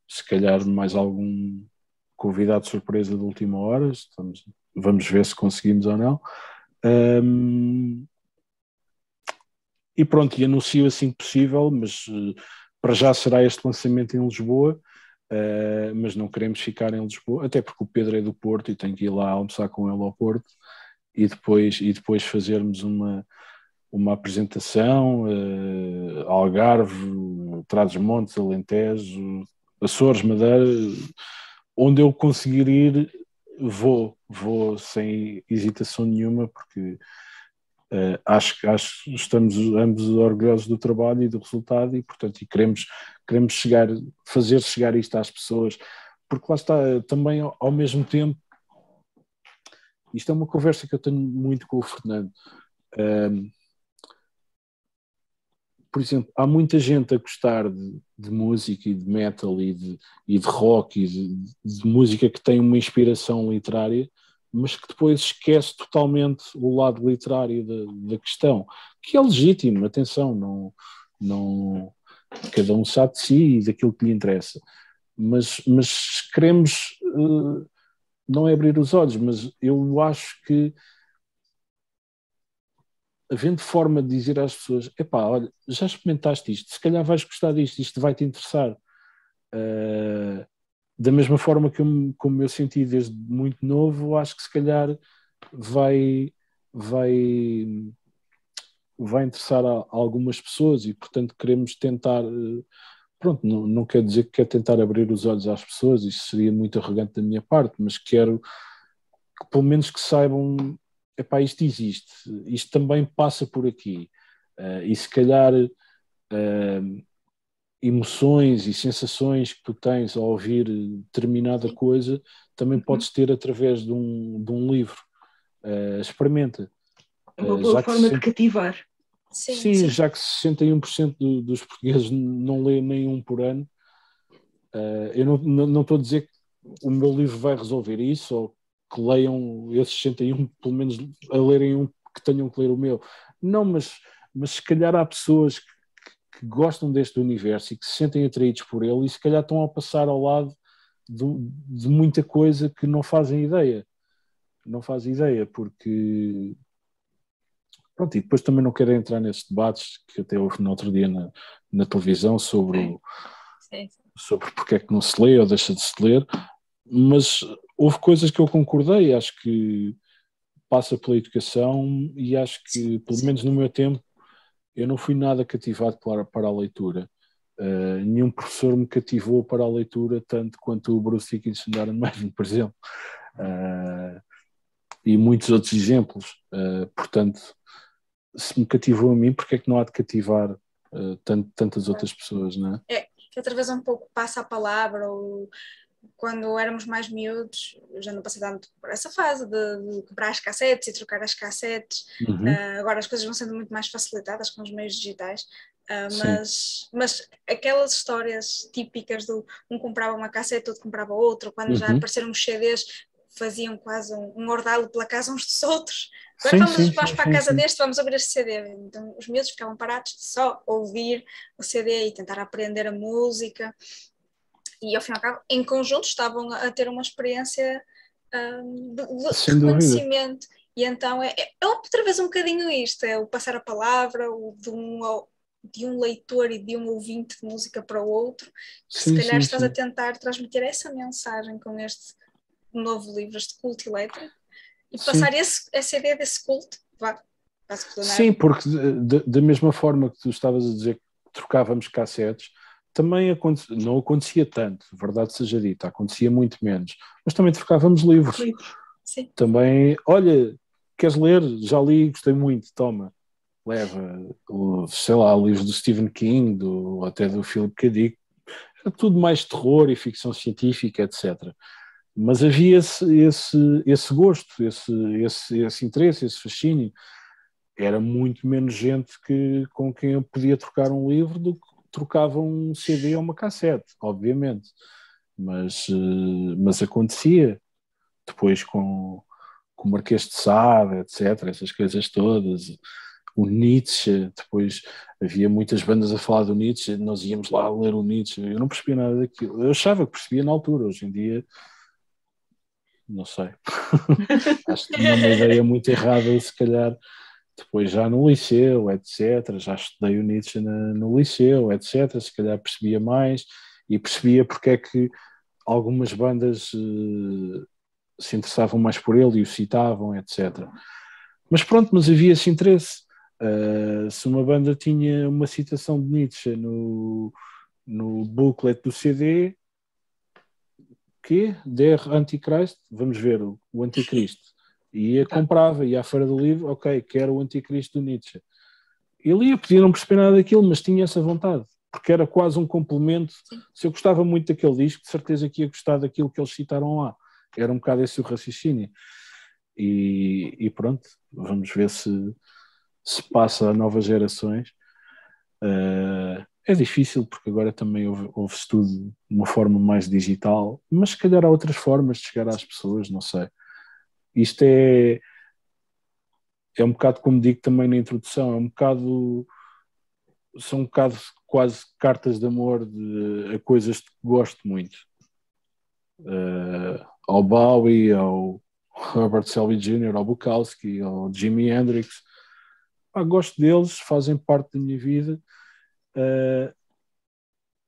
se calhar mais algum convidado de surpresa de última hora, vamos ver se conseguimos ou não. E pronto, e anuncio assim que possível, mas para já será este lançamento em Lisboa, mas não queremos ficar em Lisboa, até porque o Pedro é do Porto e tenho que ir lá almoçar com ele ao Porto, e depois fazermos uma apresentação, Algarve, Trás-os-Montes, Alentejo, Açores, Madeira, onde eu conseguir ir, vou sem hesitação nenhuma, porque acho que estamos ambos orgulhosos do trabalho e do resultado, e portanto queremos fazer chegar isto às pessoas, porque lá está, também ao mesmo tempo, isto é uma conversa que eu tenho muito com o Fernando. Por exemplo, há muita gente a gostar de música e de metal e de rock e de música que tem uma inspiração literária, mas que depois esquece totalmente o lado literário da questão, que é legítimo, atenção, não, cada um sabe de si e daquilo que lhe interessa, mas queremos, não é abrir os olhos, mas eu acho que havendo forma de dizer às pessoas, epá, olha, já experimentaste isto, se calhar vais gostar disto, isto vai-te interessar. Da mesma forma como eu senti desde muito novo, acho que se calhar vai interessar a algumas pessoas, e portanto queremos tentar, pronto, não quer dizer que quer tentar abrir os olhos às pessoas, isso seria muito arrogante da minha parte, mas quero que pelo menos que saibam, epá, isto existe, isto também passa por aqui, e se calhar emoções e sensações que tu tens ao ouvir determinada coisa também podes ter através de um livro. Experimenta. É uma boa forma de cativar. Sim, já que 61% dos portugueses não lê nenhum por ano, eu não estou a dizer que o meu livro vai resolver isso, ou que leiam esses 61, pelo menos a lerem um, que tenham que ler o meu. Não, mas se calhar há pessoas que gostam deste universo e que se sentem atraídos por ele, e se calhar estão a passar ao lado de muita coisa que não fazem ideia. Não fazem ideia, porque... Pronto, e depois também não quero entrar nesses debates que até houve no outro dia na televisão sobre porque é que não se lê ou deixa de se ler, mas houve coisas que eu concordei, acho que passa pela educação, e acho que, pelo menos no meu tempo, eu não fui nada cativado para a leitura. Nenhum professor me cativou para a leitura tanto quanto o Bruce Dickinson de Iron Maiden, por exemplo. E muitos outros exemplos. Portanto, se me cativou a mim, porque é que não há de cativar tantas outras pessoas, não é? Que outra vez um pouco passa a palavra, ou quando éramos mais miúdos, já não passei tanto por essa fase de comprar as cassetes e trocar as cassetes. Agora as coisas vão sendo muito mais facilitadas com os meios digitais, mas aquelas histórias típicas do um comprava uma cassete, outro comprava outra, quando já apareceram os CDs, faziam quase um ordalo pela casa uns dos outros. Agora vamos para a casa deste, vamos ouvir este CD. Então os miúdos ficavam parados de só ouvir o CD e tentar aprender a música. E ao fim e ao cabo, em conjunto, estavam a ter uma experiência de reconhecimento. E então é outra vez um bocadinho isto, é o passar a palavra, de um leitor e de um ouvinte de música para o outro. Se calhar estás a tentar transmitir essa mensagem com este novo livro, este culto elétrico, e passar essa ideia desse culto. Sim, porque da mesma forma que tu estavas a dizer que trocávamos cassetes, também não acontecia tanto, verdade seja dita, acontecia muito menos, mas também trocávamos livros. Sim. Também, olha, queres ler? Já li, gostei muito, toma, leva, sei lá, livros do Stephen King, até do Philip K. Dick, tudo mais terror e ficção científica, etc. Mas havia esse gosto, esse interesse, esse fascínio. Era muito menos gente com quem eu podia trocar um livro do que trocava um CD ou uma cassete, obviamente. Mas acontecia. Depois com o Marquês de Sade, etc., essas coisas todas. O Nietzsche, depois havia muitas bandas a falar do Nietzsche, nós íamos lá ler o Nietzsche. Eu não percebia nada daquilo. Eu achava que percebia na altura, hoje em dia não sei. Acho que tinha uma ideia muito errada, se calhar. Depois já no liceu, etc., já estudei o Nietzsche no liceu, etc., se calhar percebia mais e percebia porque é que algumas bandas se interessavam mais por ele e o citavam, etc. Mas pronto, mas havia esse interesse. Se uma banda tinha uma citação de Nietzsche no booklet do CD, que Der Antichrist, vamos ver o Anticristo. E comprava, ia à feira do livro, ok, quero o Anticristo do Nietzsche. Ele ia, podia não perceber nada daquilo, mas tinha essa vontade, porque era quase um complemento. Se eu gostava muito daquele disco, de certeza que ia gostar daquilo que eles citaram lá. Era um bocado esse o raciocínio. E pronto, vamos ver se passa a novas gerações. É difícil, porque agora também houve-se tudo de uma forma mais digital, mas se calhar há outras formas de chegar às pessoas, não sei. Isto é um bocado, como digo também na introdução, são um bocado quase cartas de amor a coisas que gosto muito. Ao Bowie, ao Robert Selby Jr., ao Bukowski, ao Jimi Hendrix. Gosto deles, fazem parte da minha vida.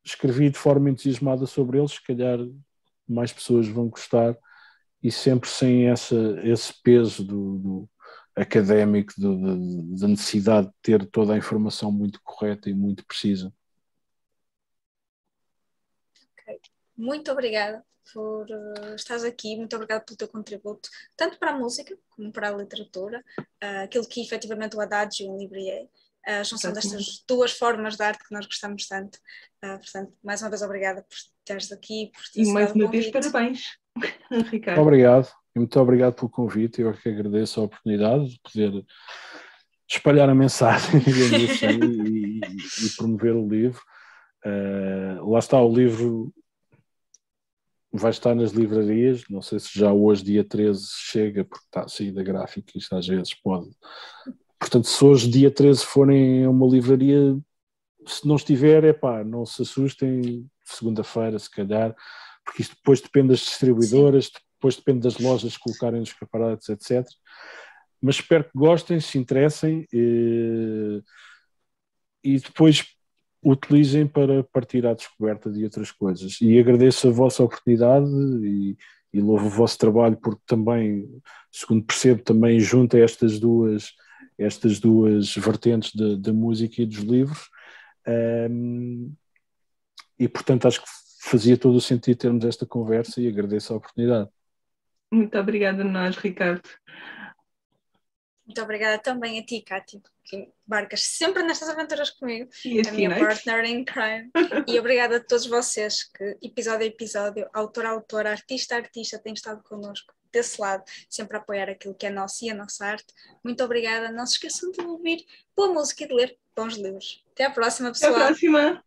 Escrevi de forma entusiasmada sobre eles, se calhar mais pessoas vão gostar, e sempre sem esse peso do académico, da necessidade de ter toda a informação muito correta e muito precisa. Okay. Muito obrigada por estares aqui, muito obrigada pelo teu contributo, tanto para a música como para a literatura, aquilo que efetivamente o Haddad e o Libri é, a junção destas duas formas de arte que nós gostamos tanto. Portanto, mais uma vez obrigada por esteres aqui, por te e mais uma vez parabéns, Ricardo. Obrigado, e muito obrigado pelo convite. Eu que agradeço a oportunidade de poder espalhar a mensagem assim, e promover o livro. Lá está, o livro vai estar nas livrarias, não sei se já hoje, dia 13, chega, porque está a sair da gráfica, isto às vezes pode. Portanto, se hoje, dia 13, forem a uma livraria, se não estiver, não se assustem, segunda-feira, se calhar, porque isto depois depende das distribuidoras, depois depende das lojas colocarem nos escaparates, etc. Mas espero que gostem, se interessem e depois utilizem para partir à descoberta de outras coisas. E agradeço a vossa oportunidade e louvo o vosso trabalho, porque também, segundo percebo, também junta estas duas vertentes da música e dos livros. E portanto acho que fazia todo o sentido termos esta conversa, e agradeço a oportunidade. Muito obrigada a nós, Ricardo. Muito obrigada também a ti, Cátia, que embarcas sempre nestas aventuras comigo, a minha partner in crime. E obrigada a todos vocês que, episódio a episódio, autor a autor, artista a artista, têm estado connosco desse lado, sempre a apoiar aquilo que é nosso e a nossa arte. Muito obrigada. Não se esqueçam de ouvir boa música e de ler bons livros. Até à próxima, pessoal. Até à próxima.